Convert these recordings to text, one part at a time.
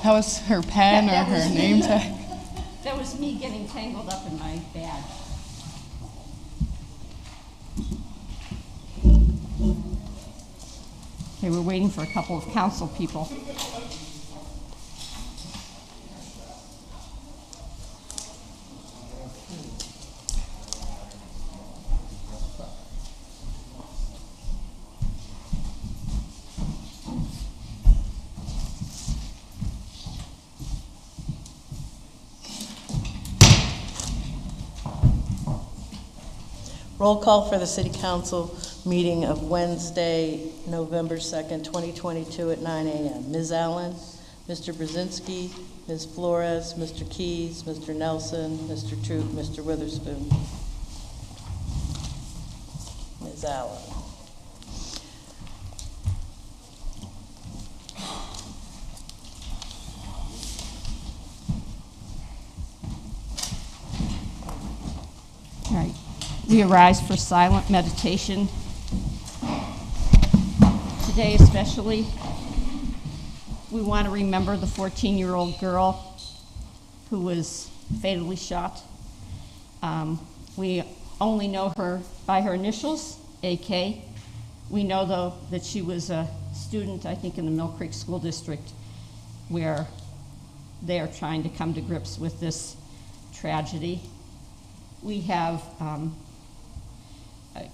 That was her pen or her name tag? That was me getting tangled up in my bag. Okay, we're waiting for a couple of council people. Roll call for the City Council meeting of Wednesday, November 2nd, 2022 at 9 a.m. Ms. Allen, Mr. Brzezinski, Ms. Flores, Mr. Keys, Mr. Nelson, Mr. Troop, Mr. Witherspoon. Ms. Allen. All right. We arise for silent meditation. Today especially, we want to remember the 14-year-old girl who was fatally shot. We only know her by her initials, AK. We know, though, that she was a student, I think, in the Mill Creek School District, where they are trying to come to grips with this tragedy. We have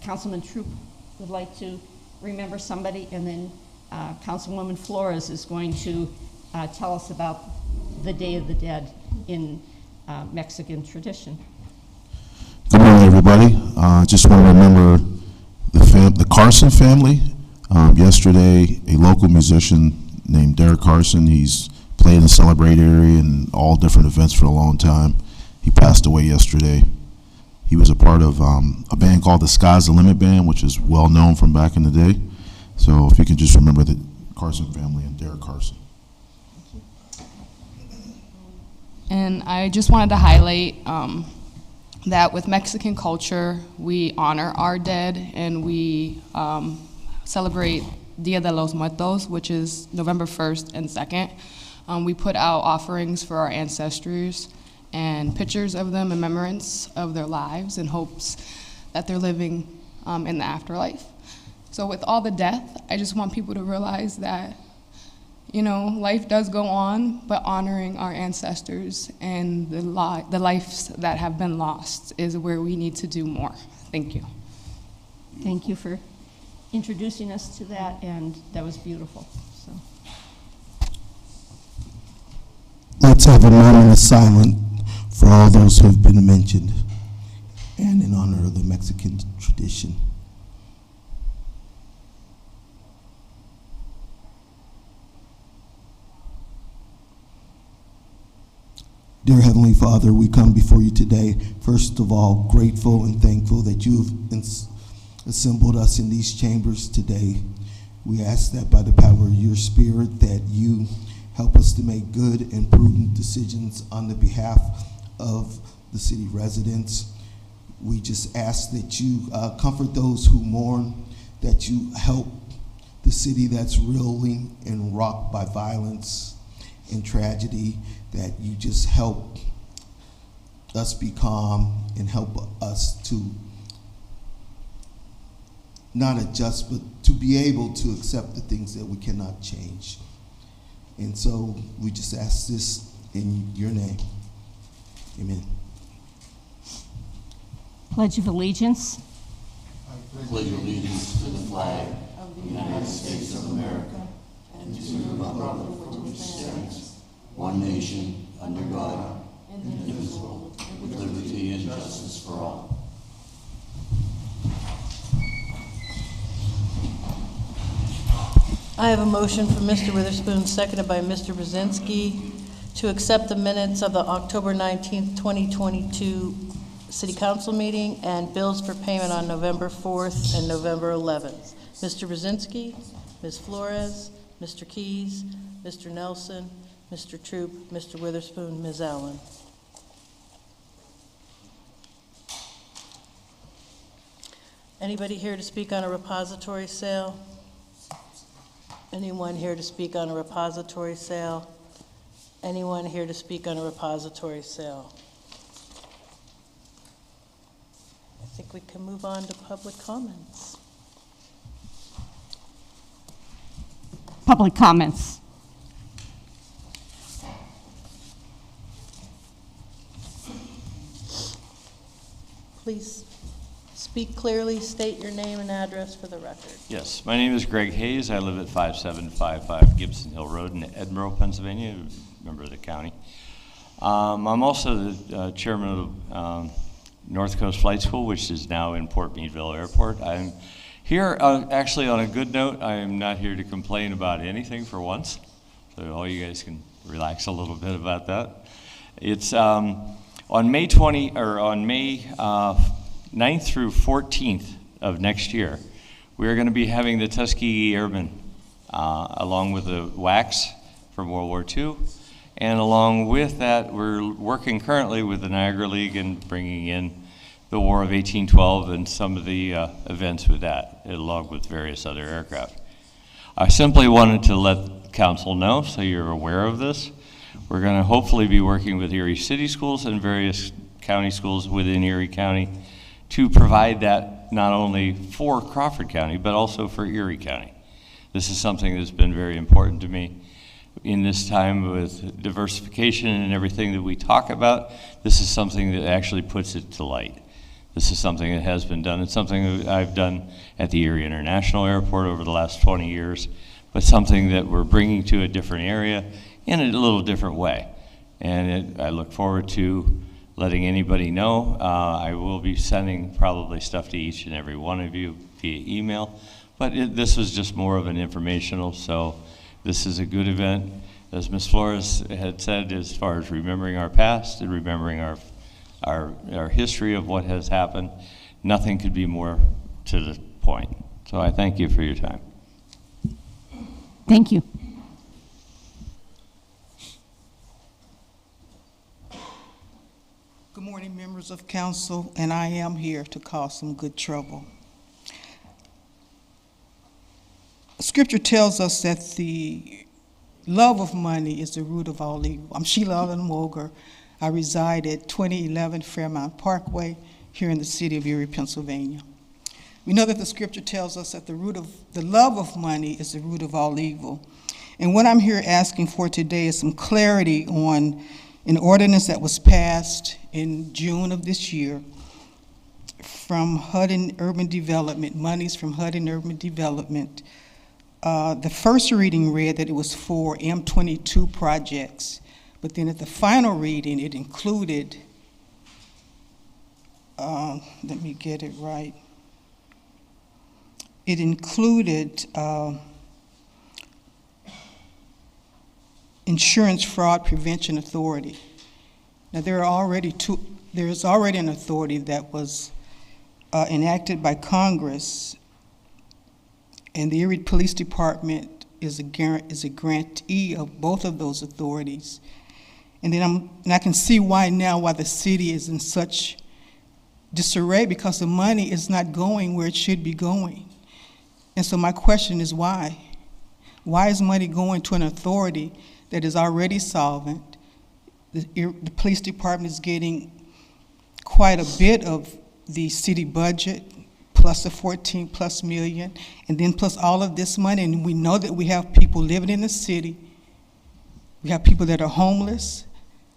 Councilman Troop would like to remember somebody, and then Councilwoman Flores is going to tell us about the Day of the Dead in Mexican tradition. Good morning, everybody. Just want to remember the Carson family. Yesterday, a local musician named Derek Carson, he's played in the Celebrate area and all different events for a long time. He passed away yesterday. He was a part of a band called the Sky's the Limit Band, which is well known from back in the day. So if you can just remember the Carson family and Derek Carson. And I just wanted to highlight that with Mexican culture, we honor our dead, and we celebrate Dia de los Muertos, which is November 1st and 2nd. We put out offerings for our ancestors and pictures of them in remembrance of their lives in hopes that they're living in the afterlife. So with all the death, I just want people to realize that, you know, life does go on, but honoring our ancestors and the lives that have been lost is where we need to do more. Thank you. Thank you for introducing us to that, and that was beautiful. So. Let's have a moment of silence for all those who have been mentioned and in honor of the Mexican tradition. Dear Heavenly Father, we come before you today, first of all, grateful and thankful that you have assembled us in these chambers today. We ask that by the power of your Spirit that you help us to make good and prudent decisions on the behalf of the city residents. We just ask that you comfort those who mourn, that you help the city that's reeling and rocked by violence and tragedy, that you just help us be calm and help us to not adjust, but to be able to accept the things that we cannot change. And so we just ask this in your name. Amen. Pledge of Allegiance. I pledge allegiance to the flag of the United States of America and to the republic for which it stands, one nation, under God, indivisible, with liberty and justice for all. I have a motion from Mr. Witherspoon, seconded by Mr. Brzezinski, to accept the minutes of the October 19th, 2022 City Council meeting and bills for payment on November 4th and November 11th. Mr. Brzezinski, Ms. Flores, Mr. Keys, Mr. Nelson, Mr. Troop, Mr. Witherspoon, Ms. Allen. Anybody here to speak on a repository sale? Anyone here to speak on a repository sale? Anyone here to speak on a repository sale? I think we can move on to public comments. Public comments. Please speak clearly, state your name and address for the record. Yes, my name is Greg Hayes. I live at 5755 Gibson Hill Road in Edinburgh, Pennsylvania, member of the county. I'm also the chairman of North Coast Flight School, which is now in Port Meadville Airport. I'm here actually on a good note. I am not here to complain about anything for once, so all you guys can relax a little bit about that. It's on May 9th through 14th of next year, we're going to be having the Tuskegee Airmen, along with the WACs from World War II. And along with that, we're working currently with the Niagara League and bringing in the War of 1812 and some of the events with that, along with various other aircraft. I simply wanted to let council know, so you're aware of this. We're going to hopefully be working with Erie City Schools and various county schools within Erie County to provide that not only for Crawford County, but also for Erie County. This is something that's been very important to me. In this time with diversification and everything that we talk about, this is something that actually puts it to light. This is something that has been done. It's something that I've done at the Erie International Airport over the last 20 years, but something that we're bringing to a different area in a little different way. And I look forward to letting anybody know. I will be sending probably stuff to each and every one of you via email, but this was just more of an informational, so this is a good event. As Ms. Flores had said, as far as remembering our past and remembering our history of what has happened, nothing could be more to the point. So I thank you for your time. Thank you. Good morning, members of council, and I am here to cause some good trouble. Scripture tells us that the love of money is the root of all evil. I'm Sheila Allen Moger. I reside at 2011 Fairmount Parkway here in the city of Erie, Pennsylvania. We know that the scripture tells us that the love of money is the root of all evil. And what I'm here asking for today is some clarity on an ordinance that was passed in June of this year from HUD and Urban Development, monies from HUD and Urban Development. The first reading read that it was for M22 projects, but then at the final reading it included, let me get it right, it included Insurance Fraud Prevention Authority. Now there is already an authority that was enacted by Congress, and the Erie Police Department is a grantee of both of those authorities. And then I can see why the city is in such disarray, because the money is not going where it should be going. And so my question is why? Why is money going to an authority that is already solvent? The police department is getting quite a bit of the city budget, plus the 14+ million, and then plus all of this money, and we know that we have people living in the city. We have people that are homeless.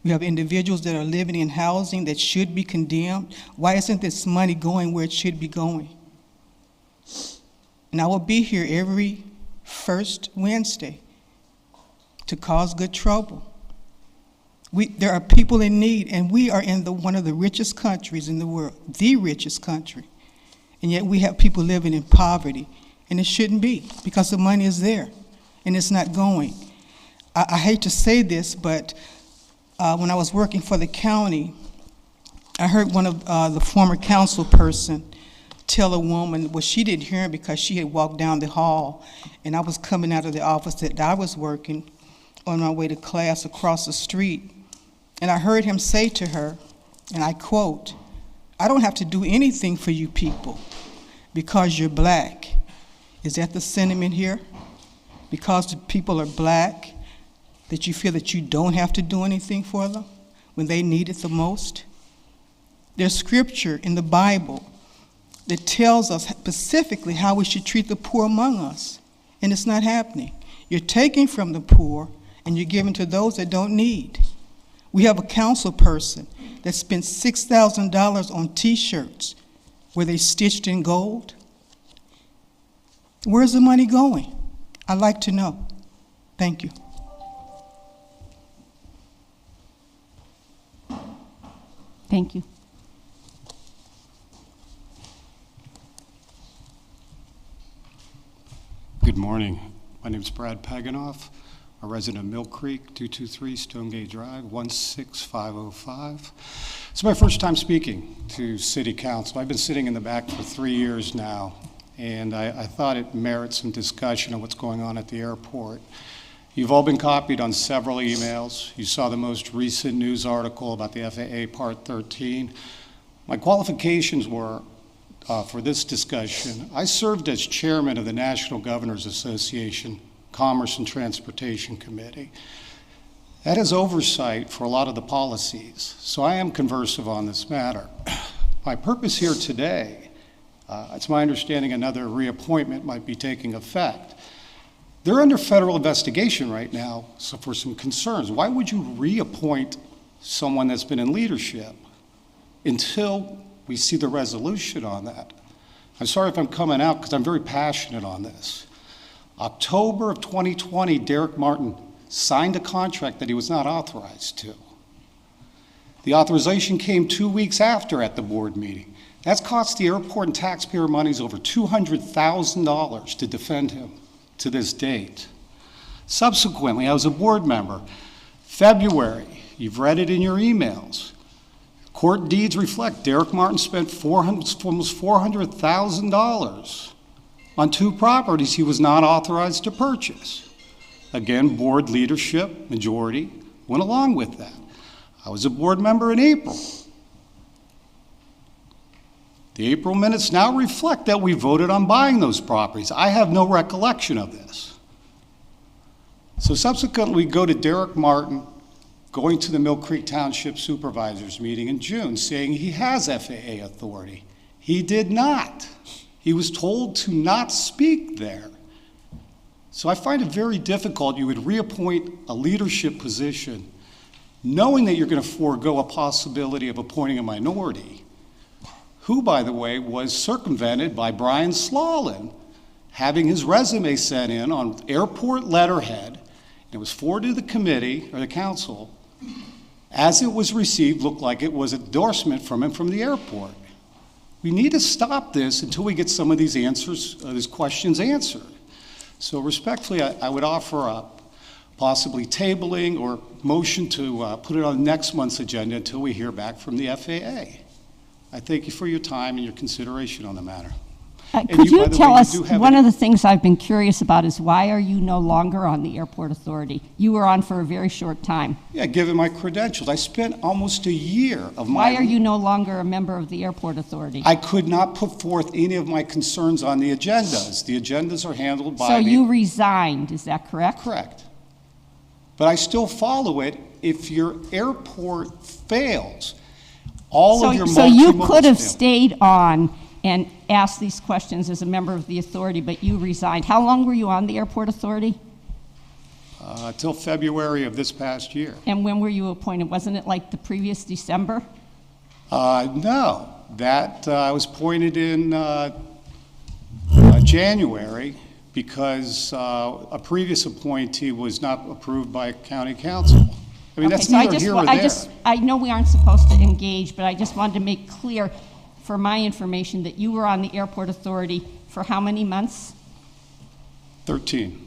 We have individuals that are living in housing that should be condemned. Why isn't this money going where it should be going? And I will be here every first Wednesday to cause good trouble. There are people in need, and we are in one of the richest countries in the world, the richest country. And yet we have people living in poverty, and it shouldn't be, because the money is there, and it's not going. I hate to say this, but when I was working for the county, I heard one of the former council person tell a woman, well, she didn't hear him because she had walked down the hall, and I was coming out of the office that I was working on my way to class across the street, and I heard him say to her, and I quote, "I don't have to do anything for you people because you're black." Is that the sentiment here? Because the people are black, that you feel that you don't have to do anything for them when they need it the most? There's scripture in the Bible that tells us specifically how we should treat the poor among us, and it's not happening. You're taking from the poor and you're giving to those that don't need. We have a council person that spent $6,000 on T-shirts where they stitched in gold. Where's the money going? I'd like to know. Thank you. Thank you. Good morning. My name is Brad Paganoff, a resident of Mill Creek, 223 Stonegate Drive, 16505. It's my first time speaking to City Council. I've been sitting in the back for 3 years now, and I thought it merits some discussion of what's going on at the airport. You've all been copied on several emails. You saw the most recent news article about the FAA Part 13. My qualifications were for this discussion. I served as chairman of the National Governors Association Commerce and Transportation Committee. That is oversight for a lot of the policies, so I am conversant on this matter. My purpose here today, it's my understanding another reappointment might be taking effect. They're under federal investigation right now, so for some concerns. Why would you reappoint someone that's been in leadership until we see the resolution on that? I'm sorry if I'm coming out because I'm very passionate on this. October of 2020, Derek Martin signed a contract that he was not authorized to. The authorization came 2 weeks after at the board meeting. That's cost the airport and taxpayer monies over $200,000 to defend him to this date. Subsequently, I was a board member. February, you've read it in your emails. Court deeds reflect Derek Martin spent almost $400,000 on 2 properties he was not authorized to purchase. Again, board leadership, majority, went along with that. I was a board member in April. The April minutes now reflect that we voted on buying those properties. I have no recollection of this. So subsequently, we go to Derek Martin going to the Mill Creek Township Supervisors meeting in June saying he has FAA authority. He did not. He was told to not speak there. So I find it very difficult you would reappoint a leadership position knowing that you're going to forego a possibility of appointing a minority, who, by the way, was circumvented by Brian Slalin having his resume sent in on airport letterhead. It was forwarded to the committee, or the council. As it was received, looked like it was endorsement from him from the airport. We need to stop this until we get some of these answers, these questions answered. So respectfully, I would offer up possibly tabling or motion to put it on next month's agenda until we hear back from the FAA. I thank you for your time and your consideration on the matter. Could you tell us, one of of the things I've been curious about is why are you no longer on the Airport Authority? You were on for a very short time. Yeah, given my credentials, I spent almost a year of my... Why are you no longer a member of the Airport Authority? I could not put forth any of my concerns on the agendas. The agendas are handled by So me. you resigned, is that correct? Correct. But I still follow it if your airport fails. All of your So you multimodal could have fail. stayed on and asked these questions as a member of the authority, but you resigned. How long were you on the Airport Authority? Till February of this past year. And when were you appointed? Wasn't it like the previous December? No, that I was appointed in January because a previous appointee was not approved by county council. I mean, that's neither here or there. I know we aren't supposed to engage, but I just wanted to make clear for my information that you were on the Airport Authority for how many months? 13.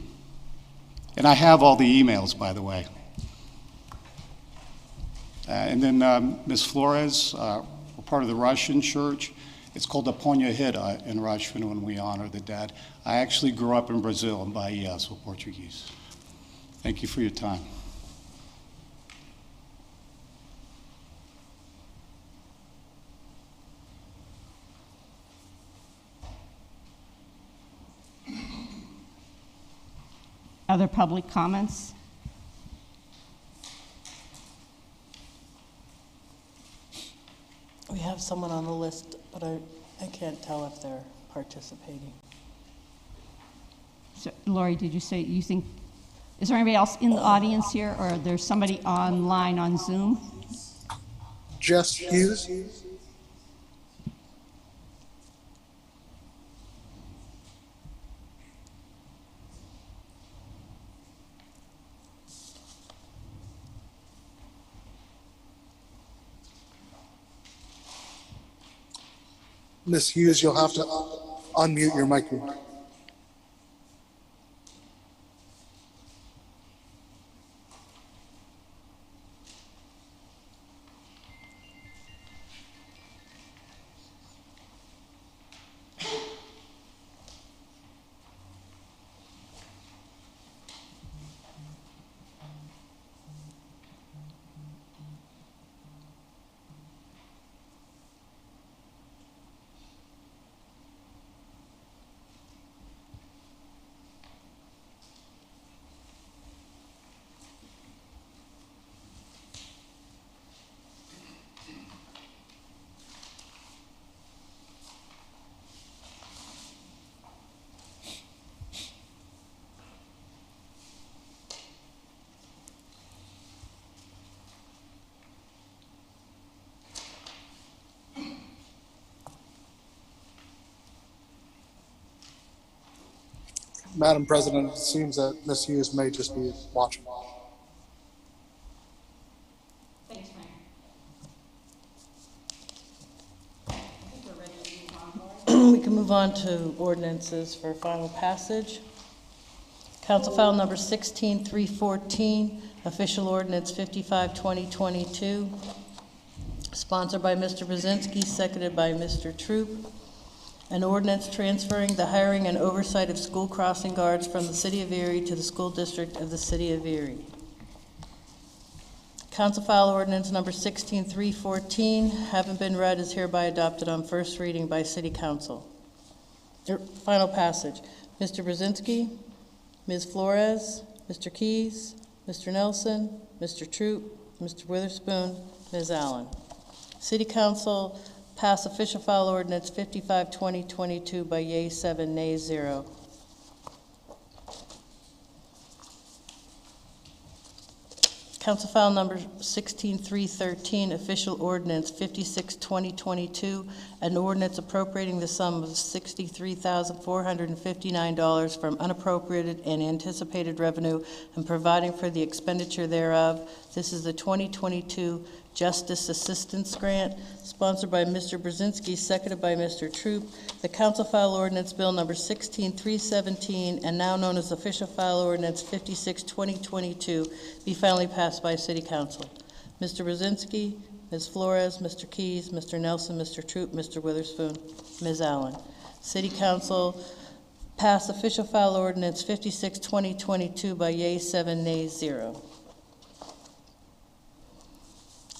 And I have all the emails, by the way. And then Ms. Flores, we're part of the Russian church. It's called the Ponha Hida in Russian when we honor the dead. I actually grew up in Brazil in Bahia, so Portuguese. Thank you for your time. Other public comments? We have someone on the list, but I can't tell if they're participating. So, Lori, did you say you think, is there anybody else in the audience here, or there's somebody online on Zoom? Jess Hughes. Miss Hughes, you'll have to unmute your microphone. Madam President, it seems that Ms. Hughes may just be watching. Thanks, We can move on to ordinances for final passage. Council file number 16314, official ordinance 55-2022, sponsored by Mr. Brzezinski, seconded by Mr. Troop. An ordinance transferring the hiring and oversight of school crossing guards from the City of Erie to the School District of the City of Erie. Council file ordinance number 16314, having been read, is hereby adopted on first reading by City Council. Final passage. Mr. Brzezinski, Ms. Flores, Mr. Keys, Mr. Nelson, Mr. Troop, Mr. Witherspoon, Ms. Allen. City Council pass official file ordinance 55-2022 by yea 7, nay 0. Council file number 16313, official ordinance 56-2022, an ordinance appropriating the sum of $63,459 from unappropriated and anticipated revenue and providing for the expenditure thereof. This is the 2022 Justice Assistance Grant, sponsored by Mr. Brzezinski, seconded by Mr. Troop. The Council File Ordinance Bill Number 16317, and now known as Official File Ordinance 56-2022, be finally passed by City Council. Mr. Brzezinski, Ms. Flores, Mr. Keys, Mr. Nelson, Mr. Troop, Mr. Witherspoon, Ms. Allen. City Council pass Official File Ordinance 56-2022 by yea 7, nay 0.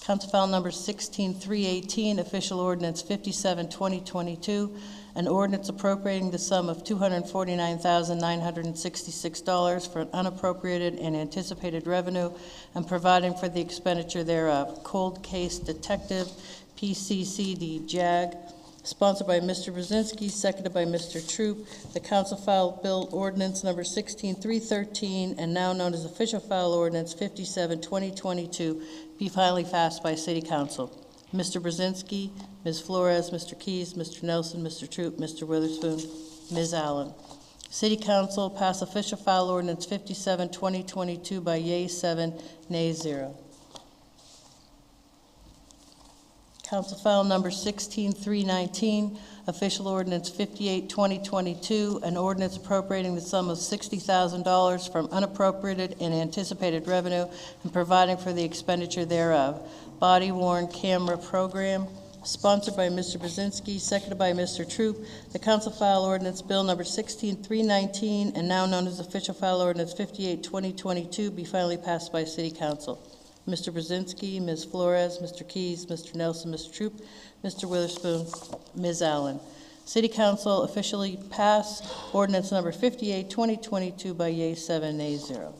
Council File Number 16318, Official Ordinance 57-2022, an ordinance appropriating the sum of $249,966 for unappropriated and anticipated revenue and providing for the expenditure thereof. Cold Case Detective, PCCD JAG, sponsored by Mr. Brzezinski, seconded by Mr. Troop. The Council File Bill Ordinance Number 16313, and now known as Official File Ordinance 57-2022, be finally passed by City Council. Mr. Brzezinski, Ms. Flores, Mr. Keys, Mr. Nelson, Mr. Troop, Mr. Witherspoon, Ms. Allen. City Council pass Official File Ordinance 57-2022 by yea 7, nay 0. Council File Number 16319, Official Ordinance 58-2022, an ordinance appropriating the sum of $60,000 from unappropriated and anticipated revenue and providing for the expenditure thereof. Body-worn camera program, sponsored by Mr. Brzezinski, seconded by Mr. Troop. The Council File Ordinance Bill Number 16319, and now known as Official File Ordinance 58-2022, be finally passed by City Council. Mr. Brzezinski, Ms. Flores, Mr. Keys, Mr. Nelson, Mr. Troop, Mr. Witherspoon, Ms. Allen. City Council officially passed ordinance number 58-2022 by yea 7, nay 0.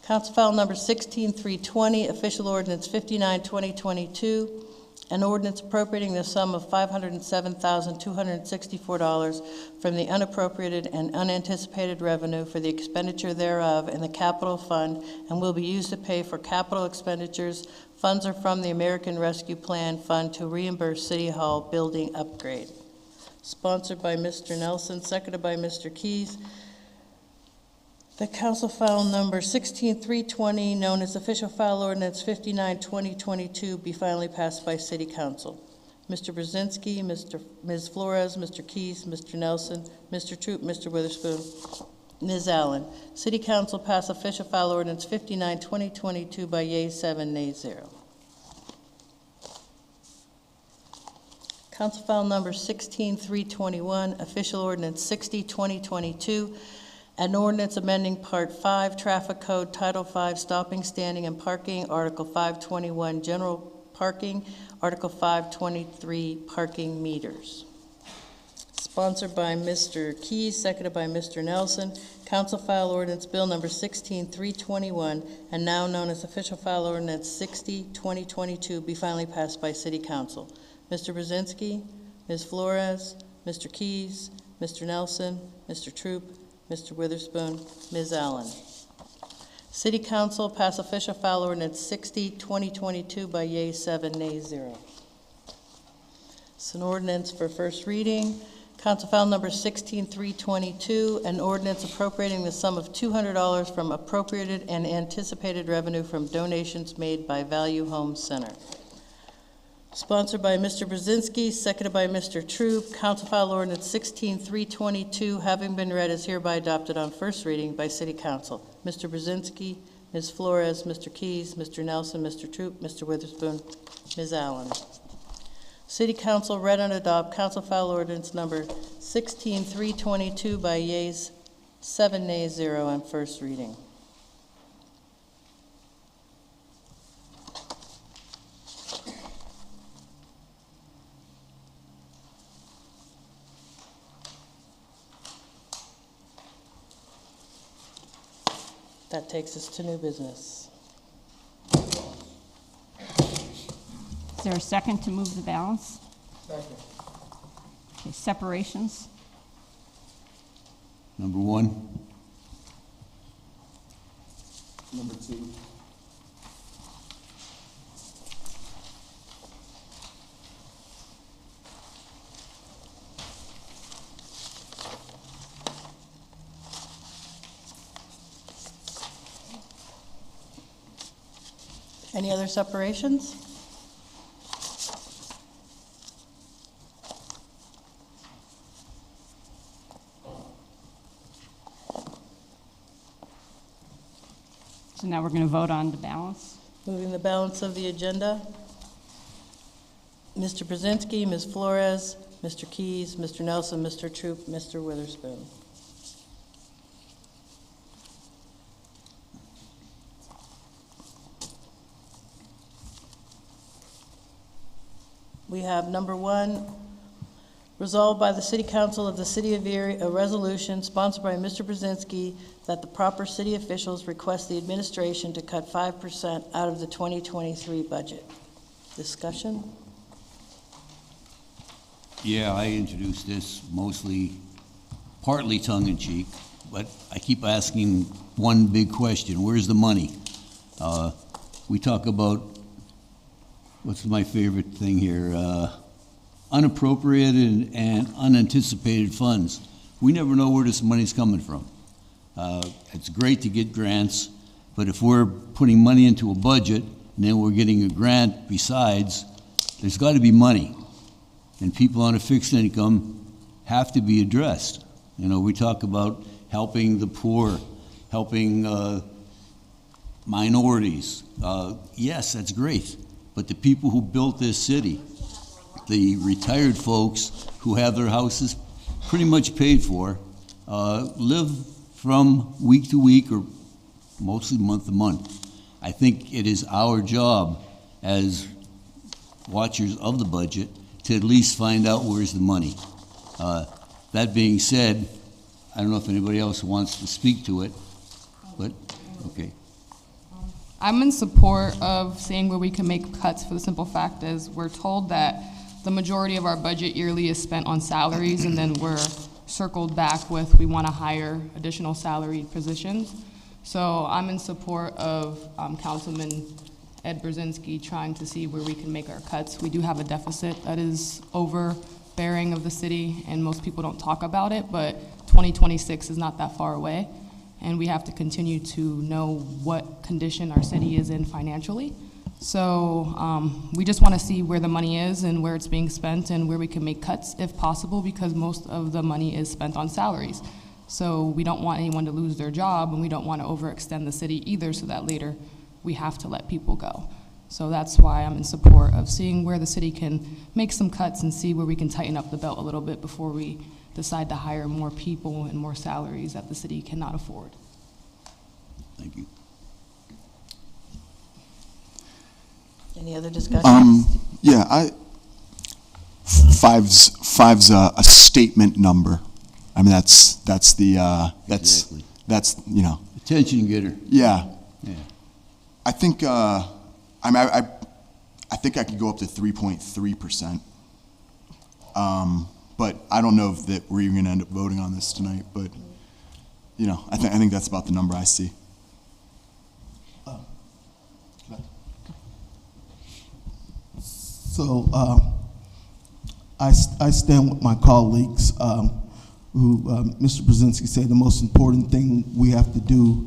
Council File Number 16320, Official Ordinance 59-2022, an ordinance appropriating the sum of $507,264 from the unappropriated and unanticipated revenue for the expenditure thereof in the capital fund and will be used to pay for capital expenditures. Funds are from the American Rescue Plan Fund to reimburse City Hall building upgrade. Sponsored by Mr. Nelson, seconded by Mr. Keys. The Council File Number 16320, known as Official File Ordinance 59-2022, be finally passed by City Council. Mr. Brzezinski, Ms. Flores, Mr. Keys, Mr. Nelson, Mr. Troop, Mr. Witherspoon, Ms. Allen. City Council pass Official File Ordinance 59-2022 by yeas 7, nays 0. Council File Number 16321, Official Ordinance 60-2022, an ordinance amending Part 5 Traffic Code, Title 5 Stopping, Standing, and Parking, Article 521 General Parking, Article 523 Parking Meters. Sponsored by Mr. Keys, seconded by Mr. Nelson. Council File Ordinance Bill Number 16321, and now known as Official File Ordinance 60-2022, be finally passed by City Council. Mr. Brzezinski, Ms. Flores, Mr. Keys, Mr. Nelson, Mr. Troop, Mr. Witherspoon, Ms. Allen. City Council pass Official File Ordinance 60-2022 by yeas 7, nays 0. It's an ordinance for first reading. Council File Number 16322, an ordinance appropriating the sum of $200 from appropriated and anticipated revenue from donations made by Value Home Center. Sponsored by Mr. Brzezinski, seconded by Mr. Troop. Council File Ordinance 16322, having been read, is hereby adopted on first reading by City Council. Mr. Brzezinski, Ms. Flores, Mr. Keys, Mr. Nelson, Mr. Troop, Mr. Witherspoon, Ms. Allen. City Council read and adopt Council File Ordinance Number 16322 by yeas 7, nays 0 on first reading. That takes us to new business. Is there a second to move the balance? Second. Okay, separations. Number 1. Number 2. Any other separations? So now we're going to vote on the balance. Moving the balance of the agenda. Mr. Brzezinski, Ms. Flores, Mr. Keys, Mr. Nelson, Mr. Troop, Mr. Witherspoon. We have number 1, resolved by the City Council of the City of Erie, a resolution sponsored by Mr. Brzezinski that the proper city officials request the administration to cut 5% out of the 2023 budget. Discussion? Yeah, I introduced this partly tongue-in-cheek, but I keep asking one big question: where's the money? We talk about, what's my favorite thing here? Unappropriated and unanticipated funds. We never know where this money's coming from. It's great to get grants, but if we're putting money into a budget and then we're getting a grant besides, there's got to be money. And people on a fixed income have to be addressed. You know, we talk about helping the poor, helping minorities. Yes, that's great. But the people who built this city, the retired folks who have their houses pretty much paid for, live from week to week or mostly month to month. I think it is our job as watchers of the budget to at least find out where's the money. That being said, I don't know if anybody else wants to speak to it, but, okay. I'm in support of seeing where we can make cuts for the simple fact is we're told that the majority of our budget yearly is spent on salaries, and then we're circled back with we want to hire additional salaried positions. So I'm in support of Councilman Ed Brzezinski trying to see where we can make our cuts. We do have a deficit that is overbearing of the city, and most people don't talk about it, but 2026 is not that far away, and we have to continue to know what condition our city is in financially. So we just want to see where the money is and where it's being spent and where we can make cuts if possible, because most of the money is spent on salaries. So we don't want anyone to lose their job, and we don't want to overextend the city either, so that later we have to let people go. So that's why I'm in support of seeing where the city can make some cuts and see where we can tighten up the belt a little bit before we decide to hire more people and more salaries that the city cannot afford. Thank you. Any other discussion? Yeah, five's a statement number. I mean, that's Exactly. you know, Attention getter. yeah. Yeah. I think I think I could go up to 3.3%. But I don't know if that we're even going to end up voting on this tonight. But you know, I think that's about the number I see. So I stand with my colleagues who Mr. Brzezinski said the most important thing we have to do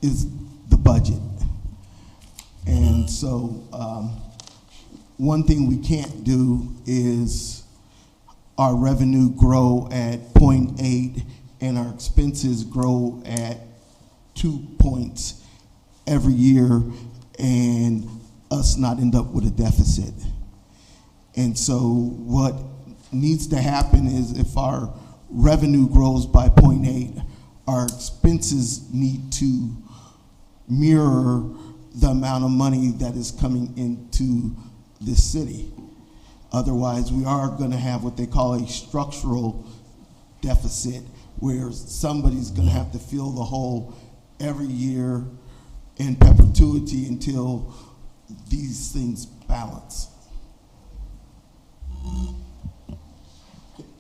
is the budget. And so one thing we can't do is our revenue grow at 0.8 and our expenses grow at 2 points every year and us not end up with a deficit. And so what needs to happen is if our revenue grows by 0.8, our expenses need to mirror the amount of money that is coming into this city. Otherwise, we are going to have what they call a structural deficit, where somebody's going to have to fill the hole every year in perpetuity until these things balance.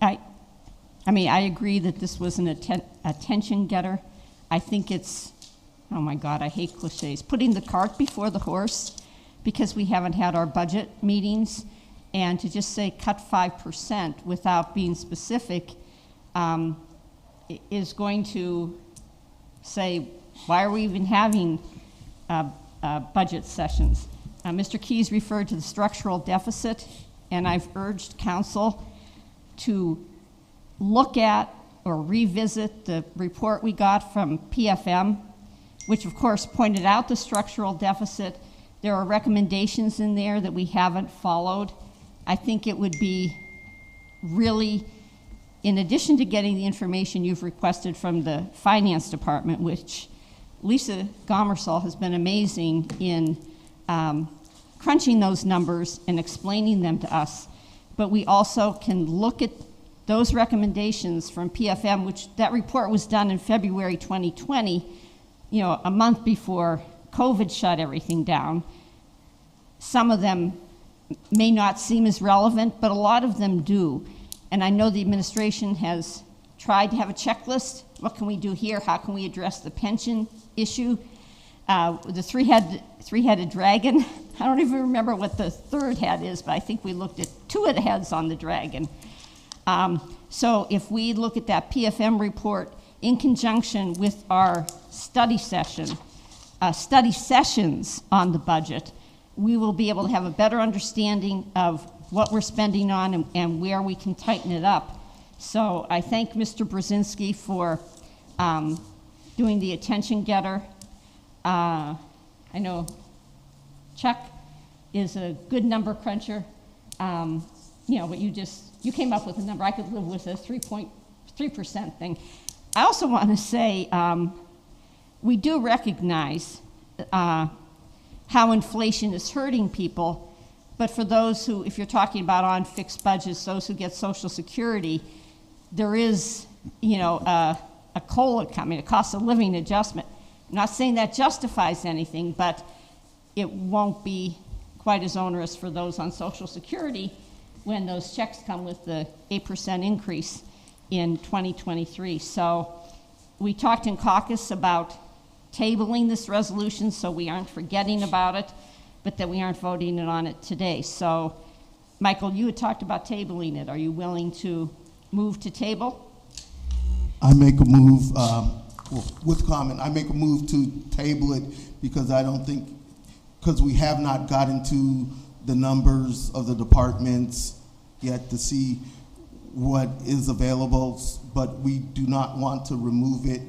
I mean, I agree that this was an attention getter. I think it's, oh my God, I hate cliches, putting the cart before the horse, because we haven't had our budget meetings, and to just say cut 5% without being specific is going to say, why are we even having budget sessions? Mr. Keyes referred to the structural deficit, and I've urged council to look at or revisit the report we got from PFM, which of course pointed out the structural deficit. There are recommendations in there that we haven't followed. I think it would be really, in addition to getting the information you've requested from the finance department, which Lisa Gomersall has been amazing in crunching those numbers and explaining them to us, but we also can look at those recommendations from PFM, which that report was done in February 2020, you know, a month before COVID shut everything down. Some of them may not seem as relevant, but a lot of them do. And I know the administration has tried to have a checklist. What can we do here? How can we address the pension issue? The three-headed dragon. I don't even remember what the third head is, but I think we looked at 2 of the heads on the dragon. So if we look at that PFM report in conjunction with our study sessions on the budget, we will be able to have a better understanding of what we're spending on and where we can tighten it up. So I thank Mr. Brzezinski for doing the attention getter. I know Chuck is a good number cruncher. You know, but you came up with a number. I could live with a 3.3% thing. I also want to say we do recognize how inflation is hurting people, but for those who, if you're talking about on fixed budgets, those who get Social Security, there is, you know, a COLA coming, a cost of living adjustment. Not saying that justifies anything, but it won't be quite as onerous for those on Social Security when those checks come with the 8% increase in 2023. So we talked in caucus about tabling this resolution so we aren't forgetting about it, but that we aren't voting on it today. So, Michael, you had talked about tabling it. Are you willing to move to table? I make a move, with comment, I make a move to table it because I don't think, because we have not gotten to the numbers of the departments yet to see what is available, but we do not want to remove it,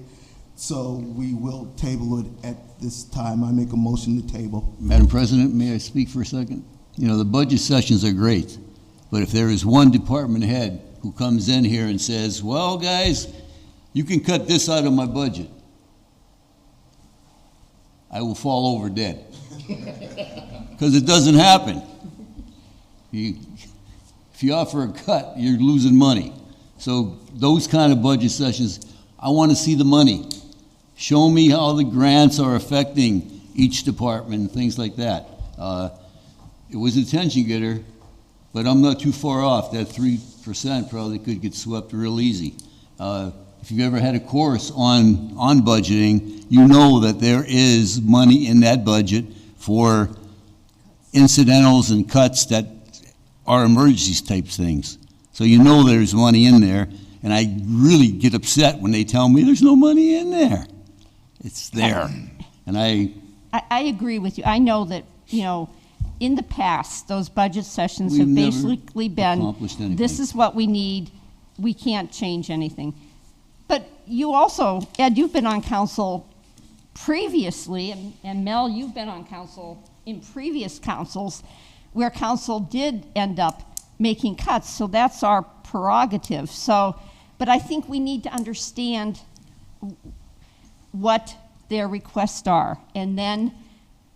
so we will table it at this time. I make a motion to table. Madam President, may I speak for a second? You know, the budget sessions are great, but if there is one department head who comes in here and says, well, guys, you can cut this out of my budget, I will fall over dead. Because it doesn't happen. If you offer a cut, you're losing money. So those kind of budget sessions, I want to see the money. Show me how the grants are affecting each department and things like that. It was a attention getter, but I'm not too far off. That 3% probably could get swept real easy. If you've ever had a course on budgeting, you know that there is money in that budget for incidentals and cuts that are emergencies type things. So you know there's money in there, and I really get upset when they tell me there's no money in there. It's there. And I agree with you. I know that, you know, in the past, those budget sessions We've have never basically been, accomplished anything. this is what we need, we can't change anything. But you also, Ed, you've been on council previously, and Mel, you've been on council in previous councils where council did end up making cuts, so that's our prerogative. So, but I think we need to understand what their requests are, and then,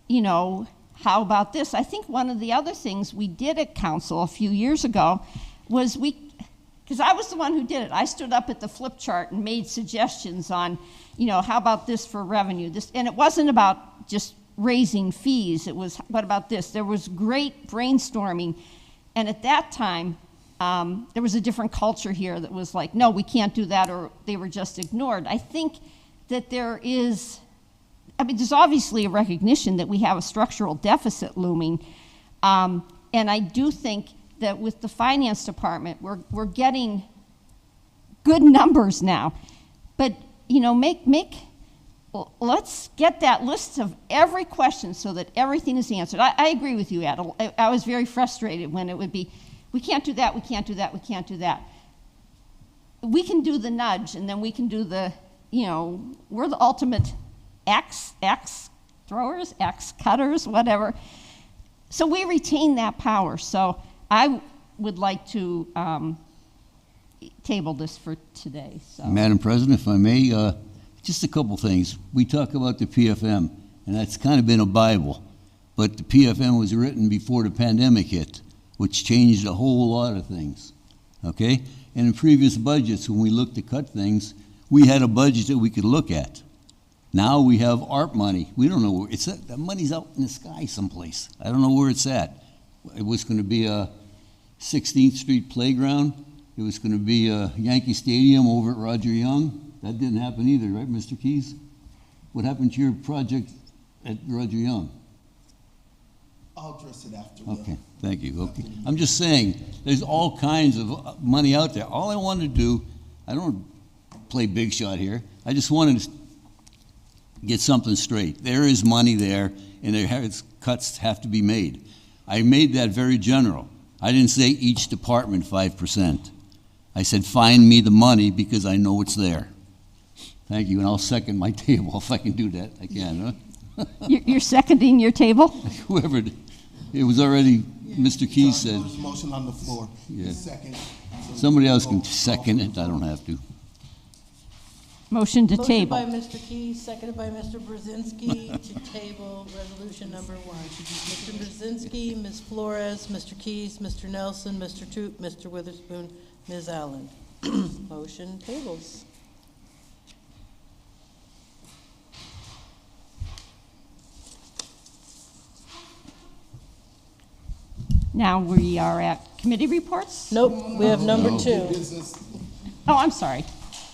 you know, how about this? I think one of the other things we did at council a few years ago was because I was the one who did it. I stood up at the flip chart and made suggestions on, you know, how about this for revenue? This, and it wasn't about just raising fees. It was, what about this? There was great brainstorming. And at that time, there was a different culture here that was like, no, we can't do that, or they were just ignored. I think that there is, I mean, there's obviously a recognition that we have a structural deficit looming. And I do think that with the finance department, we're getting good numbers now. But, you know, let's get that list of every question so that everything is answered. I agree with you, Ed. I was very frustrated when it would be, we can't do that, we can't do that, we can't do that. We can do the nudge, and then we can do the, you know, we're the ultimate axe throwers, axe cutters, whatever. So we retain that power. So I would like to table this for today. So. Madam President, if I may, just a couple things. We talk about the PFM, and that's kind of been a Bible, but the PFM was written before the pandemic hit, which changed a whole lot of things, okay? And in previous budgets, when we looked to cut things, we had a budget that we could look at. Now we have ARP money. We don't know where it's at. That money's out in the sky someplace. I don't know where it's at. It was going to be a 16th Street playground. It was going to be a Yankee Stadium over at Roger Young. That didn't happen either, right, Mr. Keys? What happened to your project at Roger Young? I'll address it after. Okay, thank you. Okay. I'm just saying, there's all kinds of money out there. All I want to do, I don't play big shot here. I just wanted to get something straight. There is money there, and cuts have to be made. I made that very general. I didn't say each department 5%. I said find me the money because I know it's there. Thank you, and I'll second my table if I can do that. I can, huh? You're seconding your table? Whoever, it was already, Mr. Keys said. There's a motion on the floor. Yeah. Second. Somebody else can second it, I don't have to. Motion to table. Motion by Mr. Keys, seconded by Mr. Brzezinski to table resolution number 1. Mr. Brzezinski, Ms. Flores, Mr. Keys, Mr. Nelson, Mr. Toot, Mr. Witherspoon, Ms. Allen. Motion tables. Now we are at committee reports? Nope, we have number 2. Oh, I'm sorry.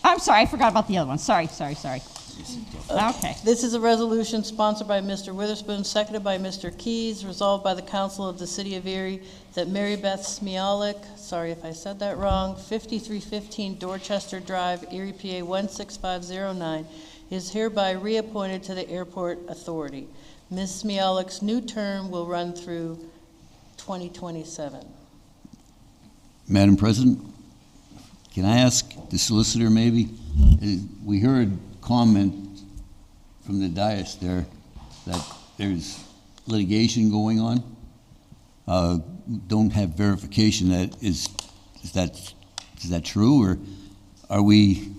I'm sorry, I forgot about the other one. Sorry. Okay. This is a resolution sponsored by Mr. Witherspoon, seconded by Mr. Keys, resolved by the Council of the City of Erie that Mary Beth Smialik, sorry if I said that wrong, 5315 Dorchester Drive, Erie, PA 16509, is hereby reappointed to the Airport Authority. Ms. Smialik's new term will run through 2027. Madam President, can I ask the solicitor maybe? We heard comment from the dais there that there's litigation going on. Don't have verification. Is that true, or are we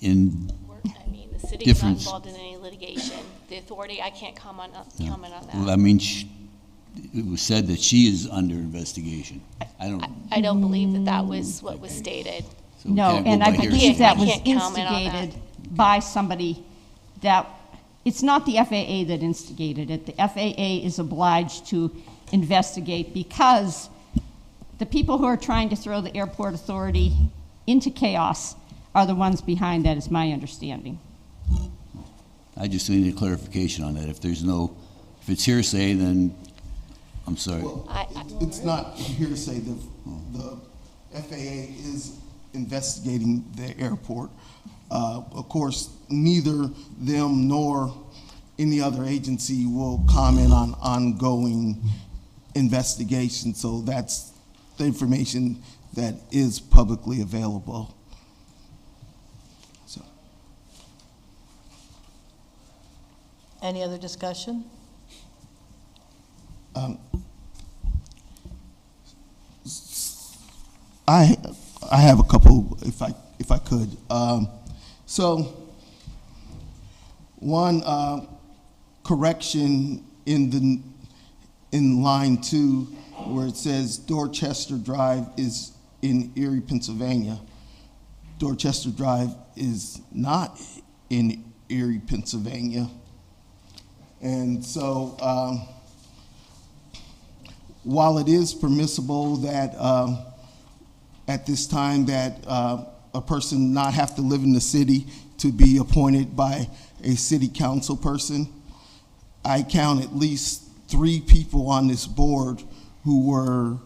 in I mean, the city's difference? not involved in any litigation. The authority, I can't comment on that. Well, I mean, it was said that she is under investigation. I don't believe that was what was stated. So we No, can't go and I by believe hearsay. that was I can't comment on that. instigated by somebody that, it's not the FAA that instigated it. The FAA is obliged to investigate because the people who are trying to throw the airport authority into chaos are the ones behind that, is my understanding. I just need a clarification on that. If it's hearsay, then I'm sorry. It's not hearsay. The FAA is investigating the airport. Of course, neither them nor any other agency will comment on ongoing investigation, so that's the information that is publicly available. So. Any other discussion? I have a couple, if I could. So, one correction in line 2, where it says Dorchester Drive is in Erie, Pennsylvania. Dorchester Drive is not in Erie, Pennsylvania, and so while it is permissible that at this time that a person not have to live in the city to be appointed by a city council person, I count at least 3 people on this board who were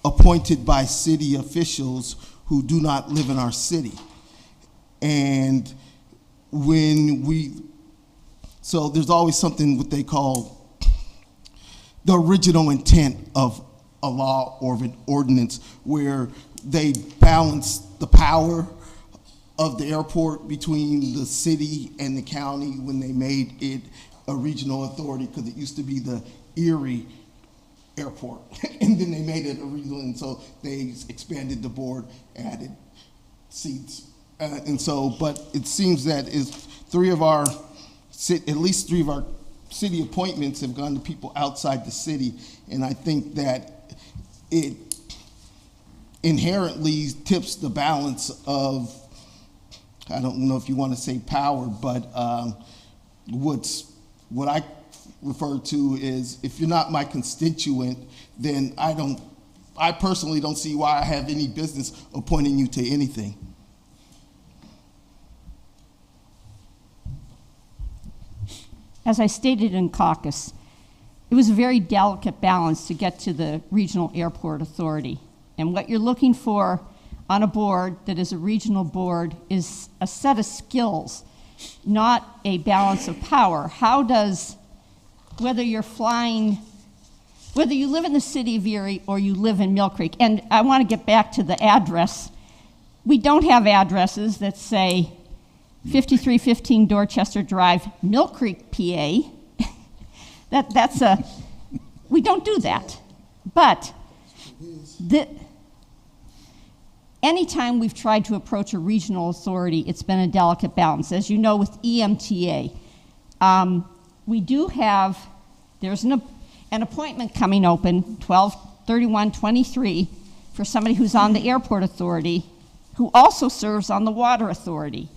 appointed by city officials who do not live in our city. And so there's always something what they call the original intent of a law or an ordinance, where they balance the power of the airport between the city and the county when they made it a regional authority, because it used to be the Erie Airport, and then they made it a regional, and so they expanded the board, added seats, and so. But it seems that at least 3 of our city appointments have gone to people outside the city, and I think that it inherently tips the balance of, I don't know if you want to say power, but what I refer to is, if you're not my constituent, then I personally don't see why I have any business appointing you to anything. As I stated in caucus, it was a very delicate balance to get to the regional airport authority. And what you're looking for on a board that is a regional board is a set of skills, not a balance of power. How does, whether you live in the city of Erie or you live in Mill Creek, and I want to get back to the address. We don't have addresses that say 5315 Dorchester Drive, Mill Creek, PA. We don't do that. But anytime we've tried to approach a regional authority, it's been a delicate balance. As you know, with EMTA, we do have, there's an appointment coming open, 12/31/23, for somebody who's on the airport authority, who also serves on the water authority,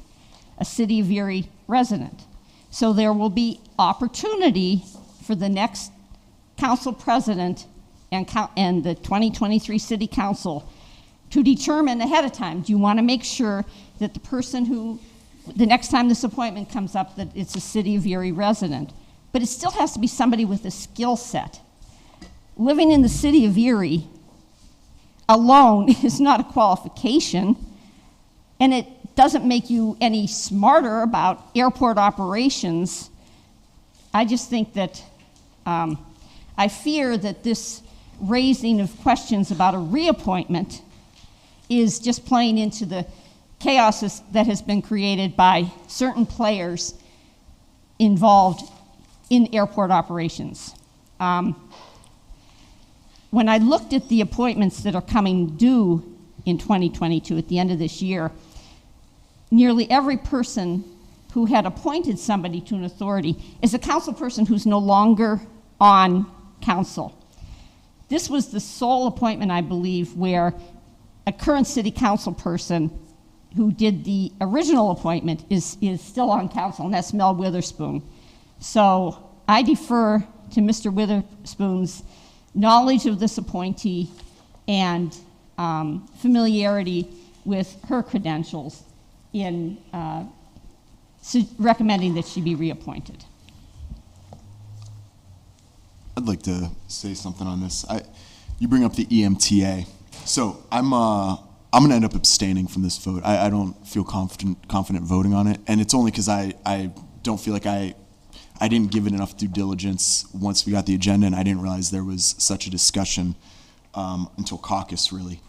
a City of Erie resident. So there will be opportunity for the next council president and the 2023 City Council to determine ahead of time, do you want to make sure that the person who, the next time this appointment comes up, that it's a City of Erie resident? But it still has to be somebody with a skill set. Living in the City of Erie alone is not a qualification, and it doesn't make you any smarter about airport operations. I just think that, I fear that this raising of questions about a reappointment is just playing into the chaos that has been created by certain players involved in airport operations. When I looked at the appointments that are coming due in 2022 at the end of this year, nearly every person who had appointed somebody to an authority is a council person who's no longer on council. This was the sole appointment, I believe, where a current city council person who did the original appointment is still on council, and that's Mel Witherspoon. So I defer to Mr. Witherspoon's knowledge of this appointee and familiarity with her credentials in recommending that she be reappointed. I'd like to say something on this. You bring up the EMTA. So I'm going to end up abstaining from this vote. I don't feel confident voting on it, and it's only because I don't feel like I didn't give it enough due diligence once we got the agenda, and I didn't realize there was such a discussion until caucus, really.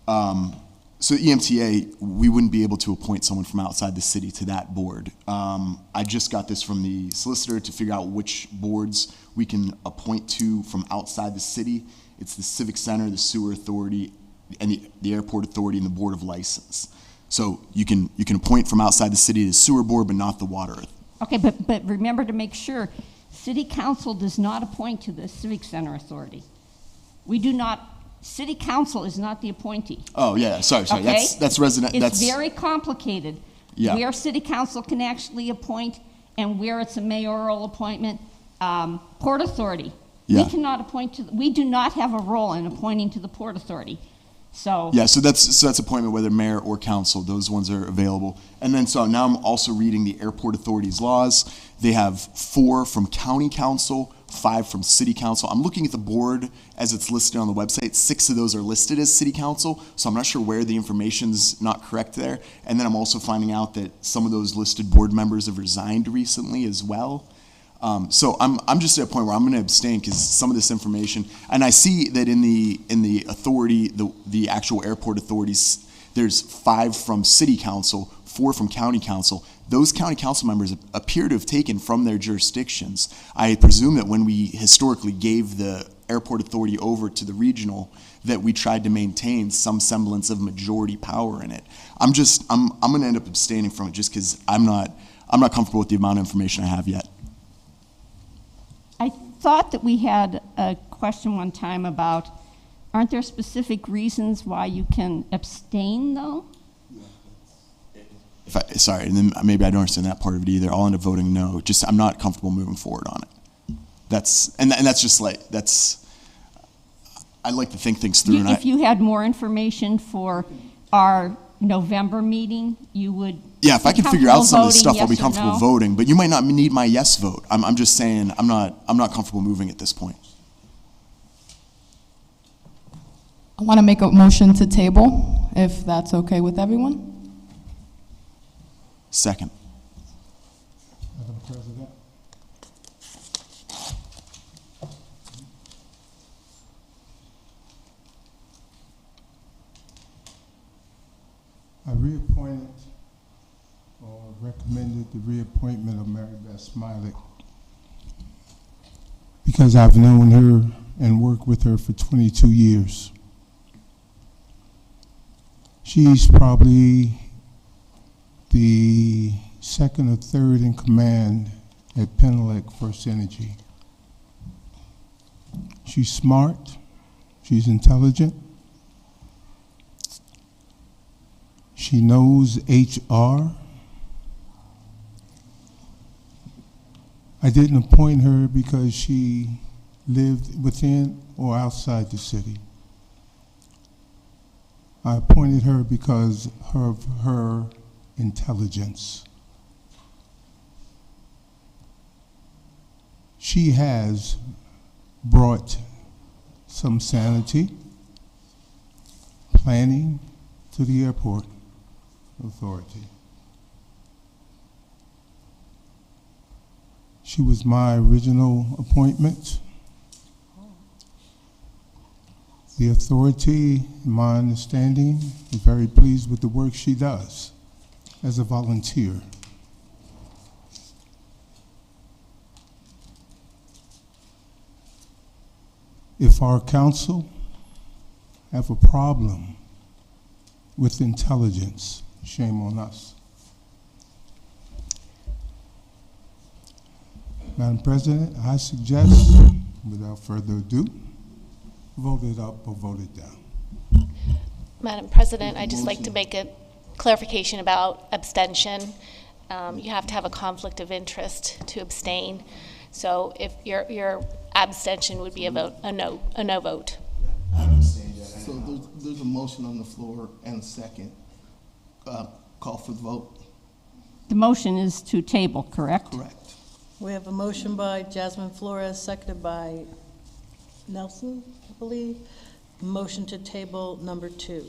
So EMTA, we wouldn't be able to appoint someone from outside the city to that board. I just got this from the solicitor to figure out which boards we can appoint to from outside the city. It's the Civic Center, the Sewer Authority, and the Airport Authority, and the Board of License. So you can appoint from outside the city to the Sewer Board, but not the Water. Okay, but remember to make sure, City Council does not appoint to the Civic Center Authority. We do not. City Council is not the appointee. Oh yeah, sorry. Okay? That's resident. It's very complicated. Yeah. Where City Council can actually appoint and where it's a mayoral appointment. Port Authority. Yeah. We cannot appoint to. We do not have a role in appointing to the Port Authority. So yeah, so that's appointment whether mayor or council. Those ones are available. And then so now I'm also reading the Airport Authority's laws. They have 4 from county council, 5 from city council. I'm looking at the board as it's listed on the website. 6 of those are listed as city council, so I'm not sure where the information's not correct there. And then I'm also finding out that some of those listed board members have resigned recently as well. So I'm just at a point where I'm going to abstain because some of this information, and I see that in the authority, the actual airport authorities, there's 5 from city council, 4 from county council. Those county council members appear to have taken from their jurisdictions. I presume that when we historically gave the airport authority over to the regional, that we tried to maintain some semblance of majority power in it. I'm going to end up abstaining from it just because I'm not comfortable with the amount of information I have yet. I thought that we had a question one time about, aren't there specific reasons why you can abstain, though? Sorry, and then maybe I don't understand that part of it either. I'll end up voting no. Just I'm not comfortable moving forward on it. That's just like I like to think things through. If you had more information for our November meeting, you would. Yeah, if I can figure out some of this stuff, yes I'll be comfortable voting. But you might not need my yes vote. I'm just saying I'm not comfortable moving at this point. I want to make a motion to table, if that's okay with everyone. Second. Madam President. I reappointed or recommended the reappointment of Mary Beth Smiley because I've known her and worked with her for 22 years. She's probably the second or third in command at Penelec First Energy. She's smart, she's intelligent, she knows HR. I didn't appoint her because she lived within or outside the city. I appointed her because of her intelligence. She has brought some sanity, planning to the airport authority. She was my original appointment. The authority, in my understanding, is very pleased with the work she does as a volunteer. If our council have a problem with intelligence, shame on us. Madam President, I suggest, without further ado, vote it up or vote it down. Madam President, I'd just like to make a clarification about abstention. You have to have a conflict of interest to abstain. So if your abstention would be a vote, a no vote. So there's a motion on the floor and a second. Call for the vote. The motion is to table, correct? Correct. We have a motion by Jasmine Flores, seconded by Nelson, I believe. Motion to table number 2.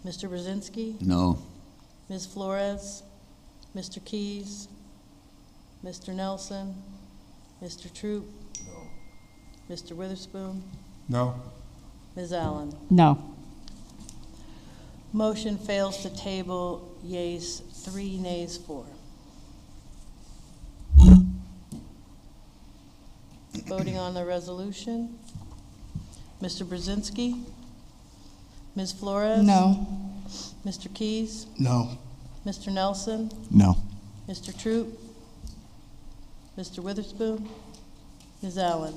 Mr. Brzezinski? No. Ms. Flores? Mr. Keys? Mr. Nelson? Mr. Troop? No. Mr. Witherspoon? No. Ms. Allen? No. Motion fails to table, yeas 3, nays 4. Voting on the resolution. Mr. Brzezinski? Ms. Flores? No. Mr. Keys? No. Mr. Nelson? No. Mr. Troop? Mr. Witherspoon? Ms. Allen?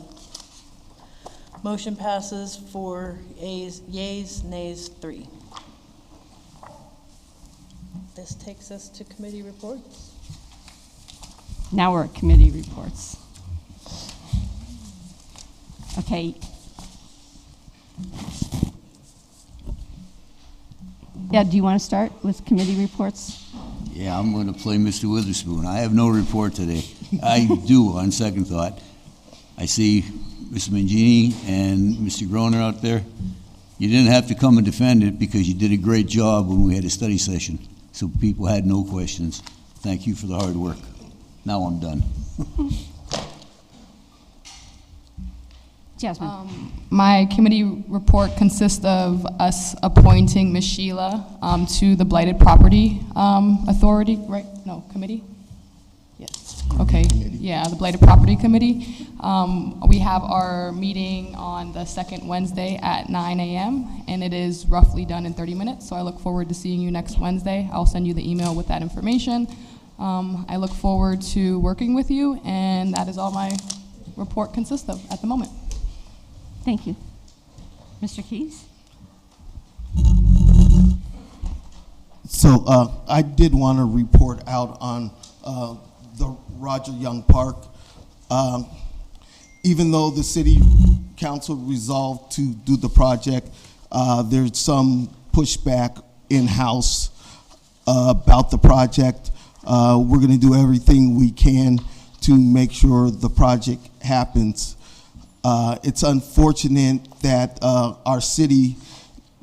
Motion passes for yeas, nays 3. This takes us to committee reports. Now we're at committee reports. Okay. Yeah, do you want to start with committee reports? Yeah, I'm going to play Mr. Witherspoon. I have no report today. I do, on second thought. I see Mr. Mangini and Mr. Groner out there. You didn't have to come and defend it because you did a great job when we had a study session, so people had no questions. Thank you for the hard work. Now I'm done. Jasmine. My committee report consists of us appointing Ms. Sheila to the Blighted Property Authority, right? No, committee? Yes. Okay, yeah, the Blighted Property Committee. We have our meeting on the second Wednesday at 9 a.m., and it is roughly done in 30 minutes, so I look forward to seeing you next Wednesday. I'll send you the email with that information. I look forward to working with you, and that is all my report consists of at the moment. Thank you. Mr. Keys? So I did want to report out on the Roger Young Park. Even though the city council resolved to do the project, there's some pushback in-house about the project. We're going to do everything we can to make sure the project happens. It's unfortunate that our city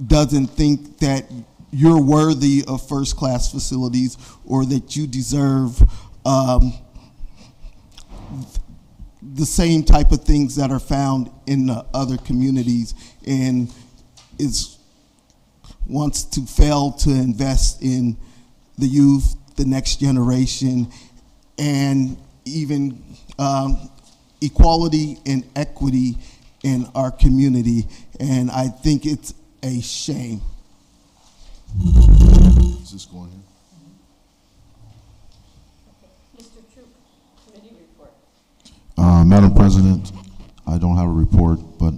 doesn't think that you're worthy of first-class facilities or that you deserve the same type of things that are found in the other communities, and wants to fail to invest in the youth, the next generation, and even equality and equity in our community, and I think it's a shame. Is this going here? Mr. Troop, committee report. Madam President, I don't have a report, but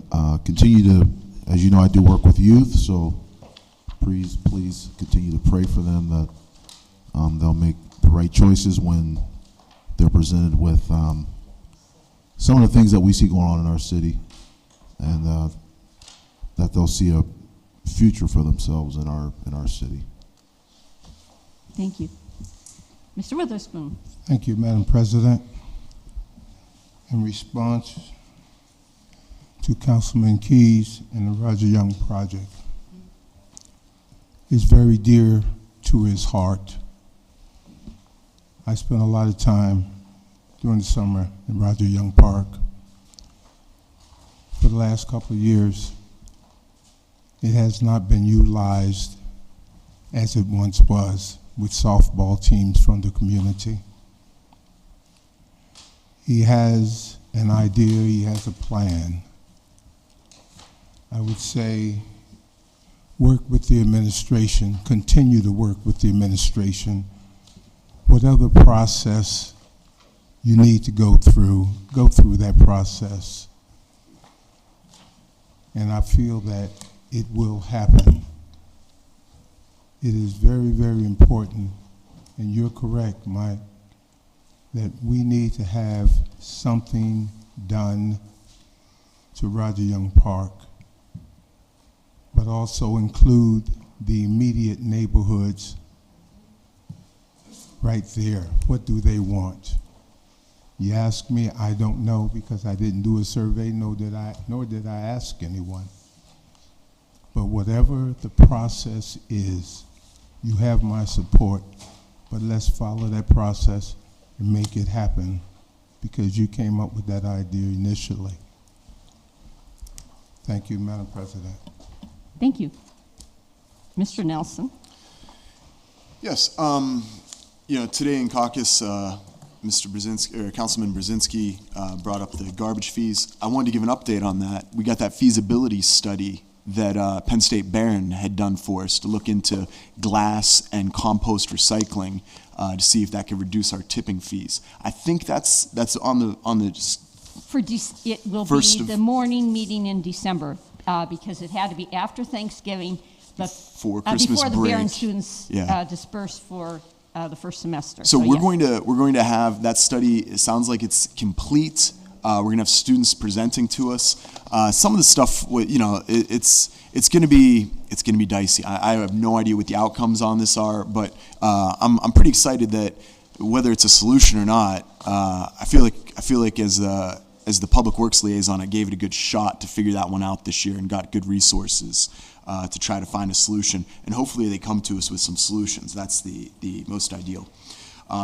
continue to, as you know, I do work with youth, so please continue to pray for them that they'll make the right choices when they're presented with some of the things that we see going on in our city, and that they'll see a future for themselves in our city. Thank you. Mr. Witherspoon. Thank you, Madam President. In response to Councilman Keys and the Roger Young project, it's very dear to his heart. I spent a lot of time during the summer in Roger Young Park. For the last couple of years, it has not been utilized as it once was, with softball teams from the community. He has an idea, he has a plan. I would say work with the administration, continue to work with the administration. Whatever process you need to go through that process. And I feel that it will happen. It is very, very important, and you're correct, Mike, that we need to have something done to Roger Young Park, but also include the immediate neighborhoods right there. What do they want? You ask me, I don't know, because I didn't do a survey, nor did I ask anyone. But whatever the process is, you have my support, but let's follow that process and make it happen, because you came up with that idea initially. Thank you, Madam President. Thank you. Mr. Nelson. Yes, today in caucus, Mr. Brzezinski, or Councilman Brzezinski brought up the garbage fees. I wanted to give an update on that. We got that feasibility study that Penn State Barron had done for us to look into glass and compost recycling to see if that could reduce our tipping fees. I think that's on the It will First be of- the morning meeting in December, because it had to be after Thanksgiving, but For Christmas before the break. Barron students Yeah. disperse for the first semester. So we're yes. going to have that study. It sounds like it's complete. We're going to have students presenting to us. Some of the stuff, it's going to be dicey. I have no idea what the outcomes on this are, but I'm pretty excited that whether it's a solution or not, I feel like as the public works liaison, I gave it a good shot to figure that one out this year and got good resources to try to find a solution. And hopefully they come to us with some solutions. That's the most ideal.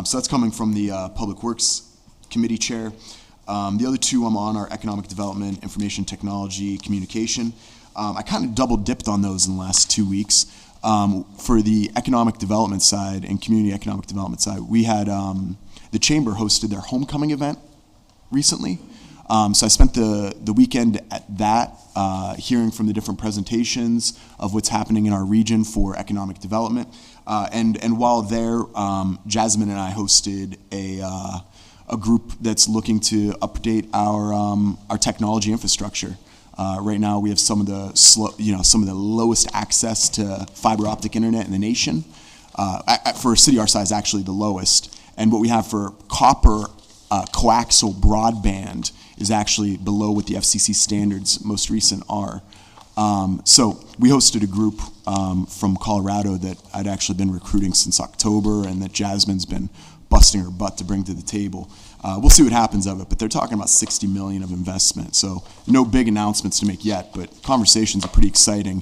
So that's coming from the Public Works Committee Chair. The other two I'm on are Economic Development, Information Technology, Communication. I kind of double dipped on those in the last 2 weeks. For the economic development side and community economic development side, we had the Chamber hosted their homecoming event recently. So I spent the weekend at that, hearing from the different presentations of what's happening in our region for economic development. And while there, Jasmine and I hosted a group that's looking to update our technology infrastructure. Right now, we have some of the lowest access to fiber optic internet in the nation. For a city our size, actually the lowest. And what we have for copper coaxial broadband is actually below what the FCC standards most recent are. So we hosted a group from Colorado that I'd actually been recruiting since October, and that Jasmine's been busting her butt to bring to the table. We'll see what happens of it, but they're talking about $60 million of investment. So no big announcements to make yet, but conversations are pretty exciting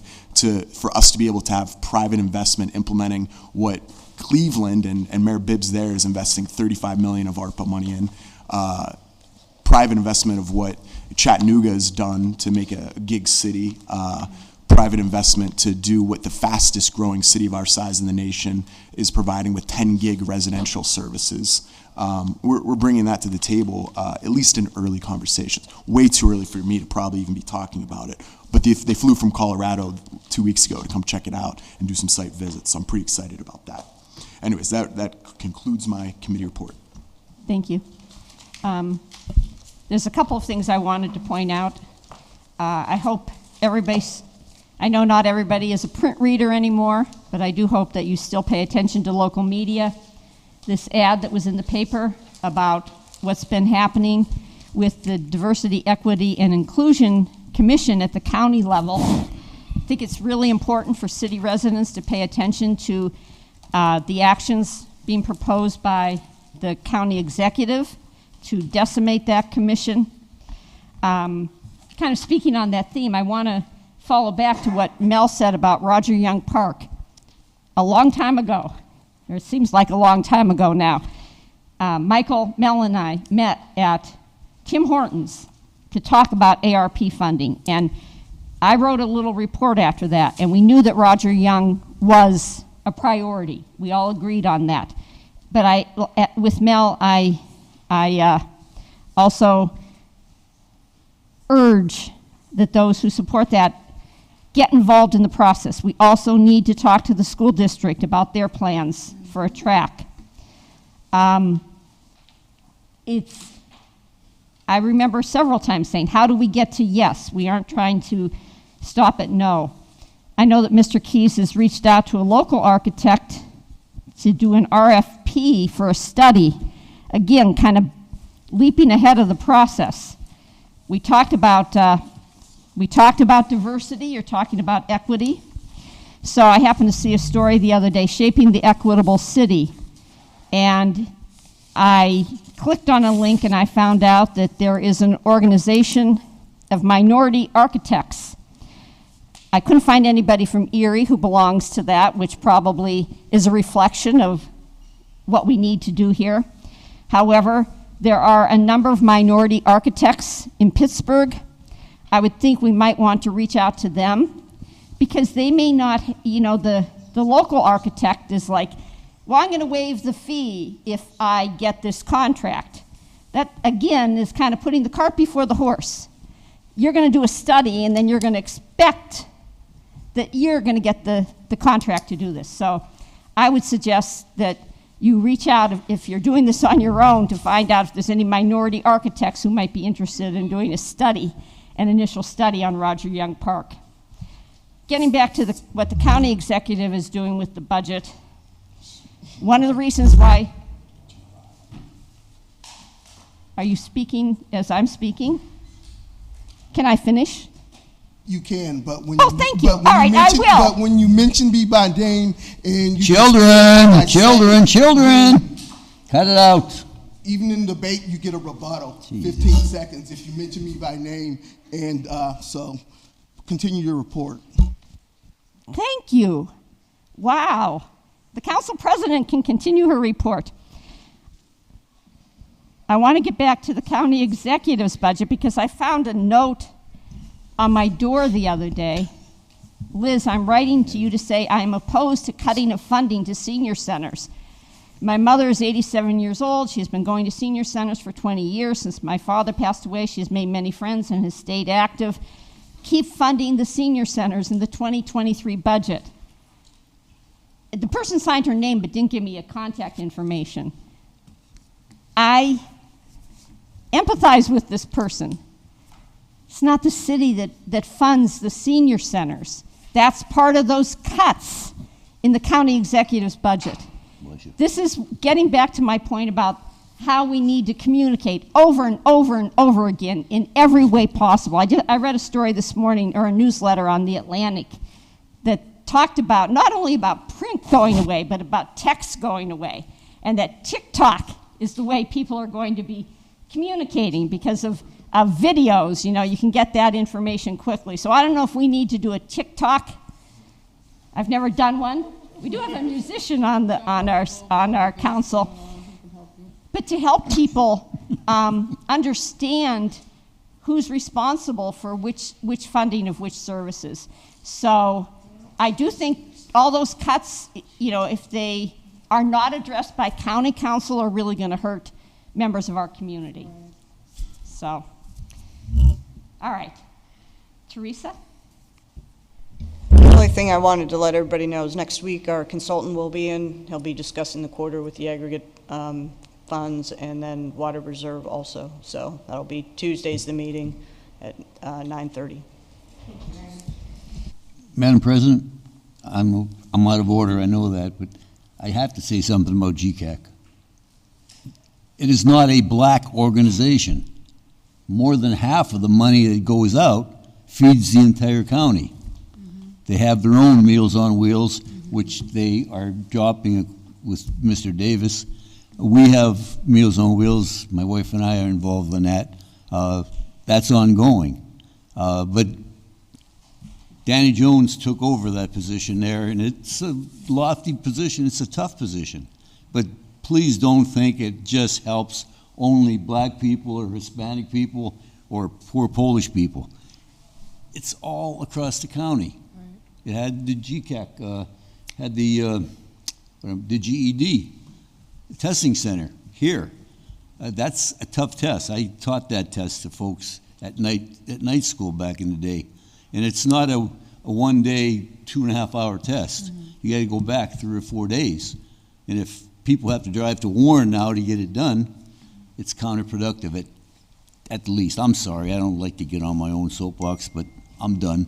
for us to be able to have private investment implementing what Cleveland and Mayor Bibbs there is investing $35 million of ARPA money in. Private investment of what Chattanooga has done to make a gig city. Private investment to do what the fastest growing city of our size in the nation is providing with 10 gig residential services. We're bringing that to the table, at least in early conversations. Way too early for me to probably even be talking about it. But they flew from Colorado 2 weeks ago to come check it out and do some site visits. So I'm pretty excited about that. Anyways, that concludes my committee report. Thank you. There's a couple of things I wanted to point out. I hope I know not everybody is a print reader anymore, but I do hope that you still pay attention to local media. This ad that was in the paper about what's been happening with the Diversity, Equity, and Inclusion Commission at the county level. I think it's really important for city residents to pay attention to the actions being proposed by the county executive to decimate that commission. Kind of speaking on that theme, I want to follow back to what Mel said about Roger Young Park. A long time ago, or it seems like a long time ago now, Michael, Mel, and I met at Tim Hortons to talk about ARP funding. And I wrote a little report after that, and we knew that Roger Young was a priority. We all agreed on that. But with Mel, I also urge that those who support that get involved in the process. We also need to talk to the school district about their plans for a track. I remember several times saying, how do we get to yes? We aren't trying to stop at no. I know that Mr. Keyes has reached out to a local architect to do an RFP for a study. Again, kind of leaping ahead of the process. We talked about diversity, you're talking about equity. So I happened to see a story the other day, Shaping the Equitable City. And I clicked on a link and I found out that there is an organization of minority architects. I couldn't find anybody from Erie who belongs to that, which probably is a reflection of what we need to do here. However, there are a number of minority architects in Pittsburgh. I would think we might want to reach out to them because they may not, the local architect is like, well, I'm going to waive the fee if I get this contract. That, again, is kind of putting the cart before the horse. You're going to do a study, and then you're going to expect that you're going to get the contract to do this. So I would suggest that you reach out, if you're doing this on your own, to find out if there's any minority architects who might be interested in doing a study, an initial study on Roger Young Park. Getting back to what the county executive is doing with the budget, one of the reasons why, are you speaking as I'm speaking? Can I finish? You can, but when thank you. All right, I will. But when you mention me by name and you Children, cut it out. even in debate, you get a rebuttal, Jesus. 15 seconds if you mention me by name, and so continue your report. Thank you. Wow. The council president can continue her report. I want to get back to the county executive's budget because I found a note on my door the other day. Liz, I'm writing to you to say I am opposed to cutting of funding to senior centers. My mother is 87 years old. She has been going to senior centers for 20 years. Since my father passed away, she has made many friends and has stayed active. Keep funding the senior centers in the 2023 budget. The person signed her name but didn't give me a contact information. I empathize with this person. It's not the city that funds the senior centers. That's part of those cuts in the county executive's budget. This is getting back to my point about how we need to communicate over and over and over again in every way possible. I read a story this morning, or a newsletter on The Atlantic, that talked about not only about print going away, but about text going away, and that TikTok is the way people are going to be communicating because of videos. You can get that information quickly. So I don't know if we need to do a TikTok. I've never done one. We do have a musician on our council, but to help people understand who's responsible for which funding of which services. So I do think all those cuts, if they are not addressed by county council, are really going to hurt members of our community. So, all right, Teresa? The only thing I wanted to let everybody know is next week our consultant will be in. He'll be discussing the quarter with the aggregate funds and then water reserve also. So that'll be Tuesday's the meeting at 9:30. Madam President, I'm out of order, I know that, but I have to say something about GCAC. It is not a black organization. more than half of the money that goes out feeds the entire county. They have their own Meals on Wheels, which they are dropping with Mr. Davis. We have Meals on Wheels. My wife and I are involved in that. That's ongoing. But Danny Jones took over that position there, and it's a lofty position. It's a tough position. But please don't think it just helps only black people or Hispanic people or poor Polish people. It's all across the county. It had the GCAC, had the GED testing center here. That's a tough test. I taught that test to folks at night school back in the day. And it's not a 1 day, 2.5 hour test. You got to go back 3 or 4 days. And if people have to drive to Warren now to get it done, it's counterproductive at the least. I'm sorry, I don't like to get on my own soapbox, but I'm done.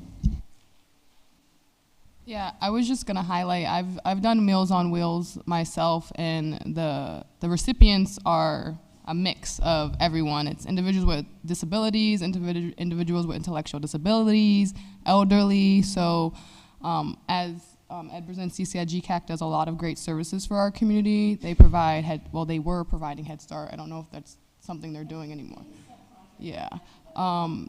Yeah, I was just gonna highlight, I've done Meals on Wheels myself, and the recipients are a mix of everyone. It's individuals with disabilities, individuals with intellectual disabilities, elderly. So as Ed Brzezinski said, GCAC does a lot of great services for our community. They provide, they were providing Head Start. I don't know if that's something they're doing anymore. Yeah.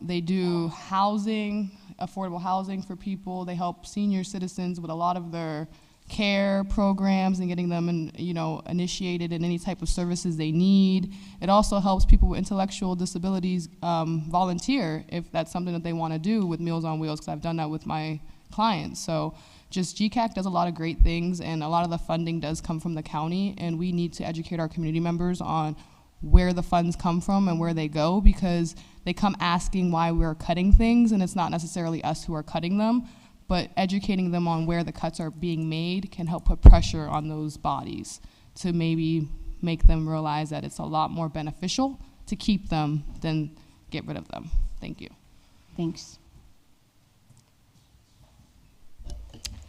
They do housing, affordable housing for people. They help senior citizens with a lot of their care programs and getting them initiated in any type of services they need. It also helps people with intellectual disabilities volunteer if that's something that they want to do with Meals on Wheels, because I've done that with my clients. So just GCAC does a lot of great things, and a lot of the funding does come from the county, and we need to educate our community members on where the funds come from and where they go, because they come asking why we're cutting things, and it's not necessarily us who are cutting them, but educating them on where the cuts are being made can help put pressure on those bodies to maybe make them realize that it's a lot more beneficial to keep them than get rid of them. Thank you. Thanks.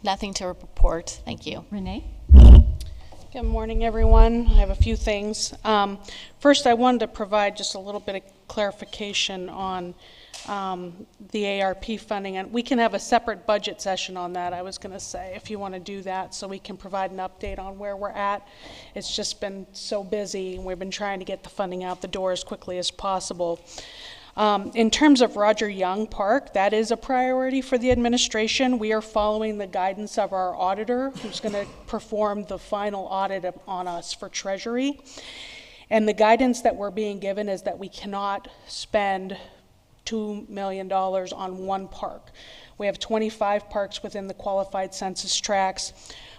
Nothing to report. Thank you. Renee? Good morning, everyone. I have a few things. First, I wanted to provide just a little bit of clarification on the ARP funding, and we can have a separate budget session on that, I was going to say, if you want to do that, so we can provide an update on where we're at. It's just been so busy, and we've been trying to get the funding out the door as quickly as possible. In terms of Roger Young Park, that is a priority for the administration. We are following the guidance of our auditor, who's going to perform the final audit on us for Treasury. And the guidance that we're being given is that we cannot spend $2 million on one park. We have 25 parks within the qualified census tracts.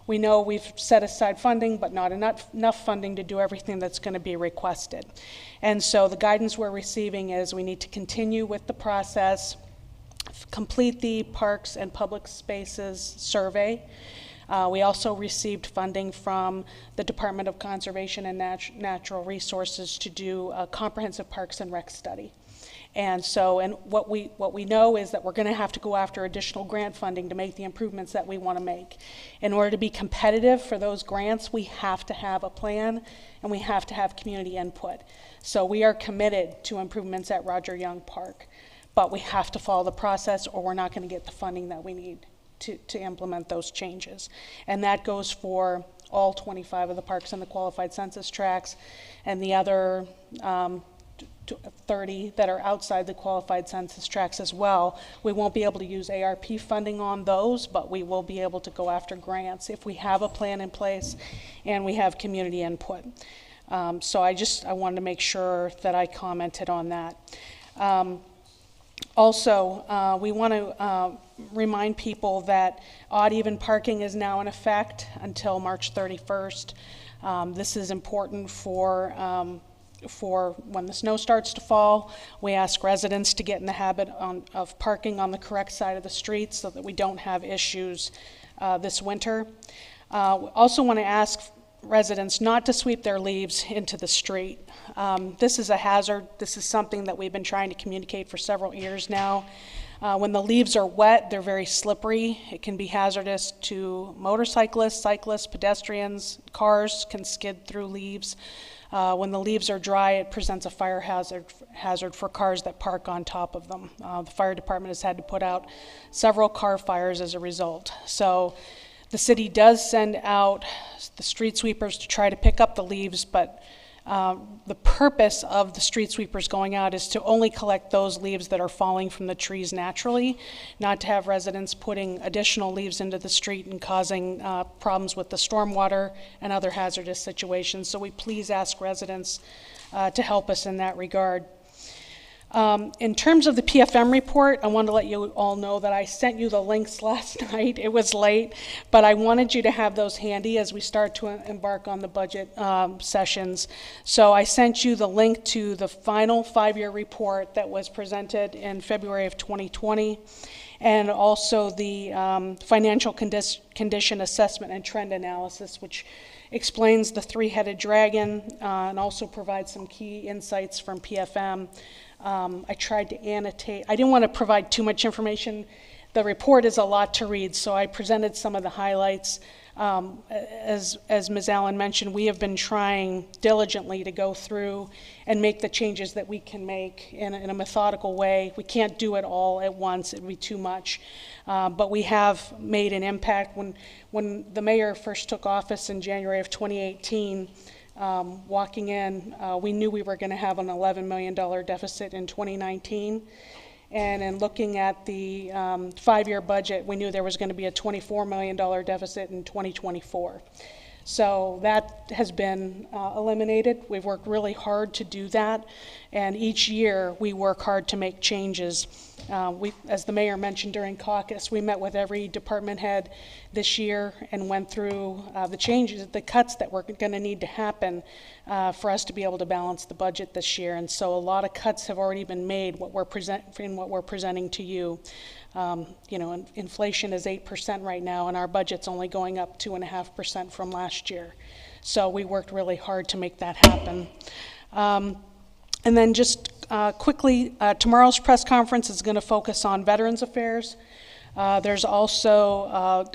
We know we've set aside funding, but not enough funding to do everything that's going to be requested. And so the guidance we're receiving is we need to continue with the process, complete the Parks and Public Spaces survey. We also received funding from the Department of Conservation and Natural Resources to do a comprehensive Parks and Rec study. And so, and what we know is that we're going to have to go after additional grant funding to make the improvements that we want to make. In order to be competitive for those grants, we have to have a plan, and we have to have community input. So we are committed to improvements at Roger Young Park, but we have to follow the process, or we're not going to get the funding that we need to implement those changes. And that goes for all 25 of the parks in the qualified census tracts, and the other 30 that are outside the qualified census tracts as well. We won't be able to use ARP funding on those, but we will be able to go after grants if we have a plan in place and we have community input. So I wanted to make sure that I commented on that. Also, we want to remind people that odd-even parking is now in effect until March 31st. This is important for when the snow starts to fall. We ask residents to get in the habit of parking on the correct side of the street so that we don't have issues this winter. We also want to ask residents not to sweep their leaves into the street. This is a hazard. This is something that we've been trying to communicate for several years now. When the leaves are wet, they're very slippery. It can be hazardous to motorcyclists, cyclists, pedestrians. Cars can skid through leaves. When the leaves are dry, it presents a fire hazard for cars that park on top of them. The fire department has had to put out several car fires as a result. So the city does send out the street sweepers to try to pick up the leaves, but the purpose of the street sweepers going out is to only collect those leaves that are falling from the trees naturally, not to have residents putting additional leaves into the street and causing problems with the stormwater and other hazardous situations. So we please ask residents to help us in that regard. In terms of the PFM report, I want to let you all know that I sent you the links last night. It was late, but I wanted you to have those handy as we start to embark on the budget sessions. So I sent you the link to the final 5-year report that was presented in February of 2020, and also the financial condition assessment and trend analysis, which explains the three-headed dragon and also provides some key insights from PFM. I tried to annotate. I didn't want to provide too much information. The report is a lot to read, so I presented some of the highlights. As Ms. Allen mentioned, we have been trying diligently to go through and make the changes that we can make in a methodical way. We can't do it all at once. It would be too much. But we have made an impact. When the mayor first took office in January of 2018, walking in, we knew we were going to have an $11 million deficit in 2019. And in looking at the 5-year budget, we knew there was going to be a $24 million deficit in 2024. So that has been eliminated. We've worked really hard to do that. And each year we work hard to make changes. As the mayor mentioned during caucus, we met with every department head this year and went through the changes, the cuts that were going to need to happen for us to be able to balance the budget this year. And so a lot of cuts have already been made in what we're presenting to you. You know, inflation is 8% right now, and our budget's only going up 2.5% from last year. So we worked really hard to make that happen. And then just quickly, tomorrow's press conference is going to focus on Veterans Affairs. There's also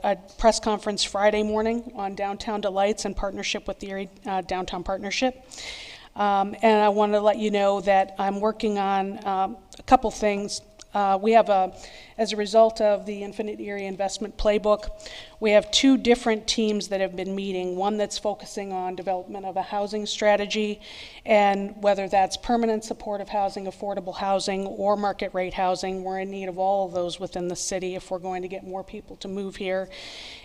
a press conference Friday morning on Downtown Delights in partnership with the Erie Downtown Partnership. And I want to let you know that I'm working on a couple things. We have as a result of the Infinite Erie Investment Playbook, we have 2 different teams that have been meeting, one that's focusing on development of a housing strategy, and whether that's permanent supportive housing, affordable housing, or market rate housing. We're in need of all of those within the city if we're going to get more people to move here.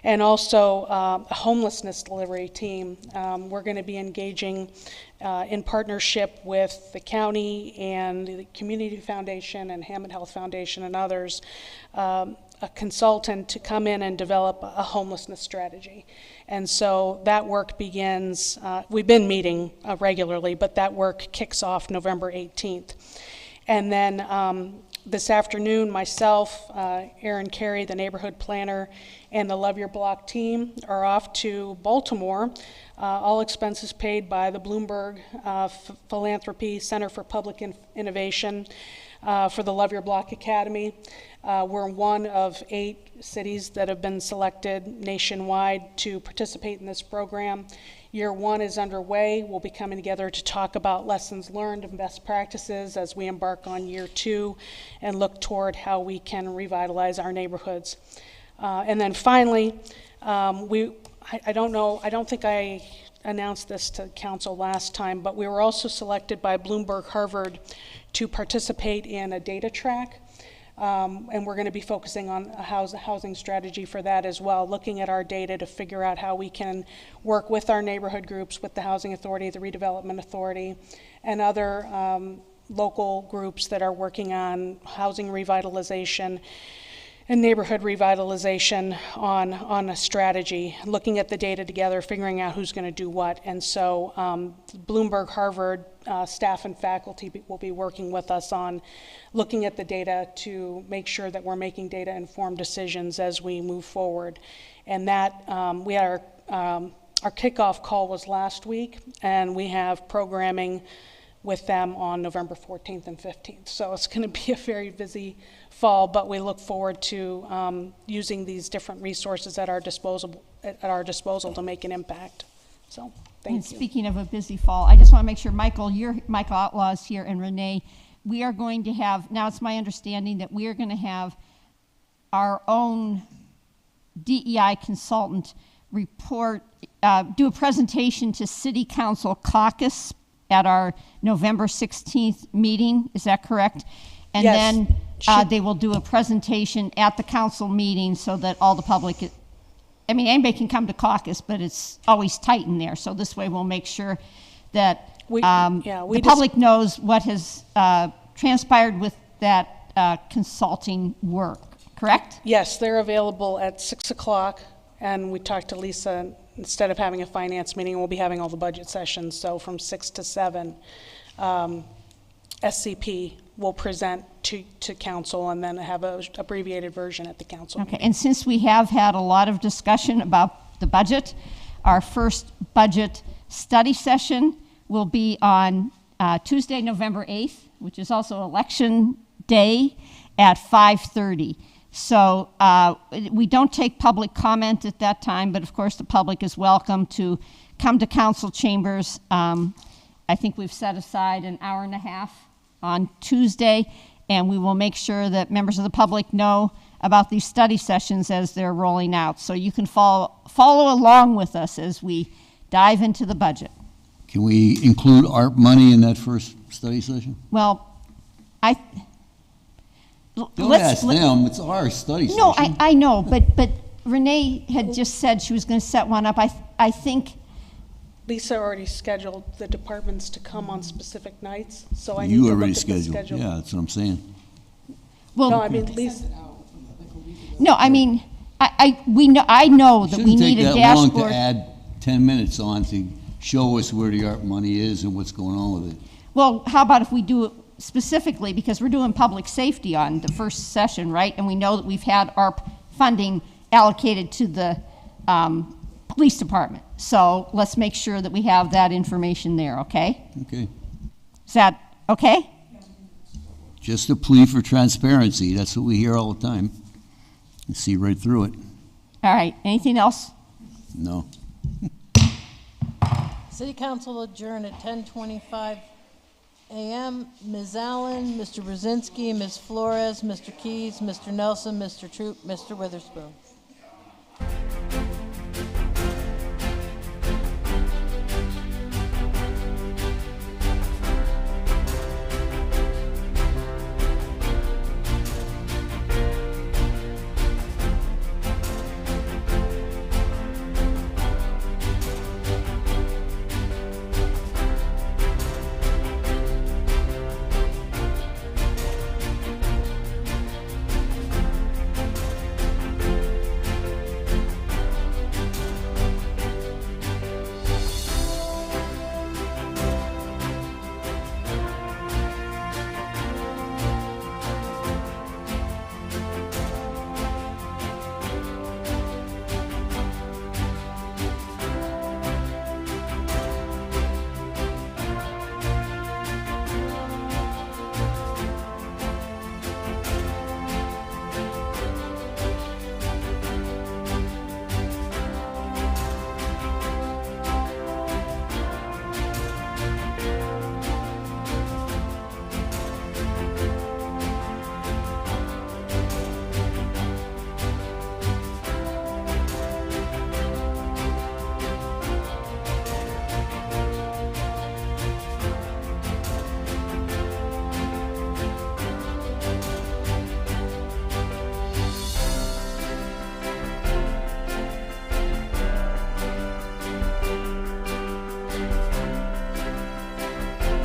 And also a homelessness delivery team. We're going to be engaging in partnership with the county and the Community Foundation and Hammond Health Foundation and others, a consultant to come in and develop a homelessness strategy. And so that work begins, we've been meeting regularly, but that work kicks off November 18th. And then this afternoon, myself, Erin Carey, the neighborhood planner, and the Love Your Block team are off to Baltimore, all expenses paid by the Bloomberg Philanthropy Center for Public Innovation for the Love Your Block Academy. We're one of 8 cities that have been selected nationwide to participate in this program. Year 1 is underway. We'll be coming together to talk about lessons learned and best practices as we embark on year 2 and look toward how we can revitalize our neighborhoods. And then finally, I don't think I announced this to council last time, but we were also selected by Bloomberg Harvard to participate in a data track. And we're going to be focusing on a housing strategy for that as well, looking at our data to figure out how we can work with our neighborhood groups, with the Housing Authority, the Redevelopment Authority, and other local groups that are working on housing revitalization and neighborhood revitalization on a strategy, looking at the data together, figuring out who's going to do what. And so Bloomberg Harvard staff and faculty will be working with us on looking at the data to make sure that we're making data-informed decisions as we move forward. And that, we had our kickoff call was last week, and we have programming with them on November 14th and 15th. So it's going to be a very busy fall, but we look forward to using these different resources at our disposal to make an impact. So Thank And you. speaking of a busy fall, I just want to make sure, Michael Outlaw is here, and Renee, we are going to have, now it's my understanding that we are going to have our own DEI consultant report, do a presentation to City Council caucus at our November 16th meeting. Is that correct? And Yes. then they will do a presentation at the council meeting so that all the public, I mean, anybody can come to caucus, but it's always tight in there. So this way we'll make sure that We the public knows what has transpired with that consulting work, correct? Yes, they're available at 6 o'clock, and we talked to Lisa, instead of having a finance meeting, we'll be having all the budget sessions, so from 6 to 7, SCP will present to council and then have a abbreviated version at the council. Okay, and since we have had a lot of discussion about the budget, our first budget study session will be on Tuesday, November 8th, which is also election day at 5:30. So we don't take public comment at that time, but of course the public is welcome to come to council chambers. I think we've set aside an hour and a half on Tuesday, and we will make sure that members of the public know about these study sessions as they're rolling out. So you can follow along with us as we dive into the budget. Can we include ARP money in that first study session? Well, Don't ask them, it's our study session. No, I know, but Renee had just said she was going to set one up. I think Lisa already scheduled the departments to come on specific nights, so I need You to look already at the scheduled, schedule. yeah, that's what I'm saying. Well, No, I mean, Lisa, no, I mean, I know that we need a Shouldn't take that long to dashboard. add 10 minutes on to show us where the ARP money is and what's going on with it. Well, how about if we do it specifically, because we're doing public safety on the first session, right? And we know that we've had ARP funding allocated to the police department. So let's make sure that we have that information there, okay? Okay. Is that okay? Just a plea for transparency, that's what we hear all the time. You see right through it. All right, anything else? No. City Council adjourned at 10:25 a.m. Ms. Allen, Mr. Brzezinski, Ms. Flores, Mr. Keys, Mr. Nelson, Mr. Troop, Mr. Witherspoon.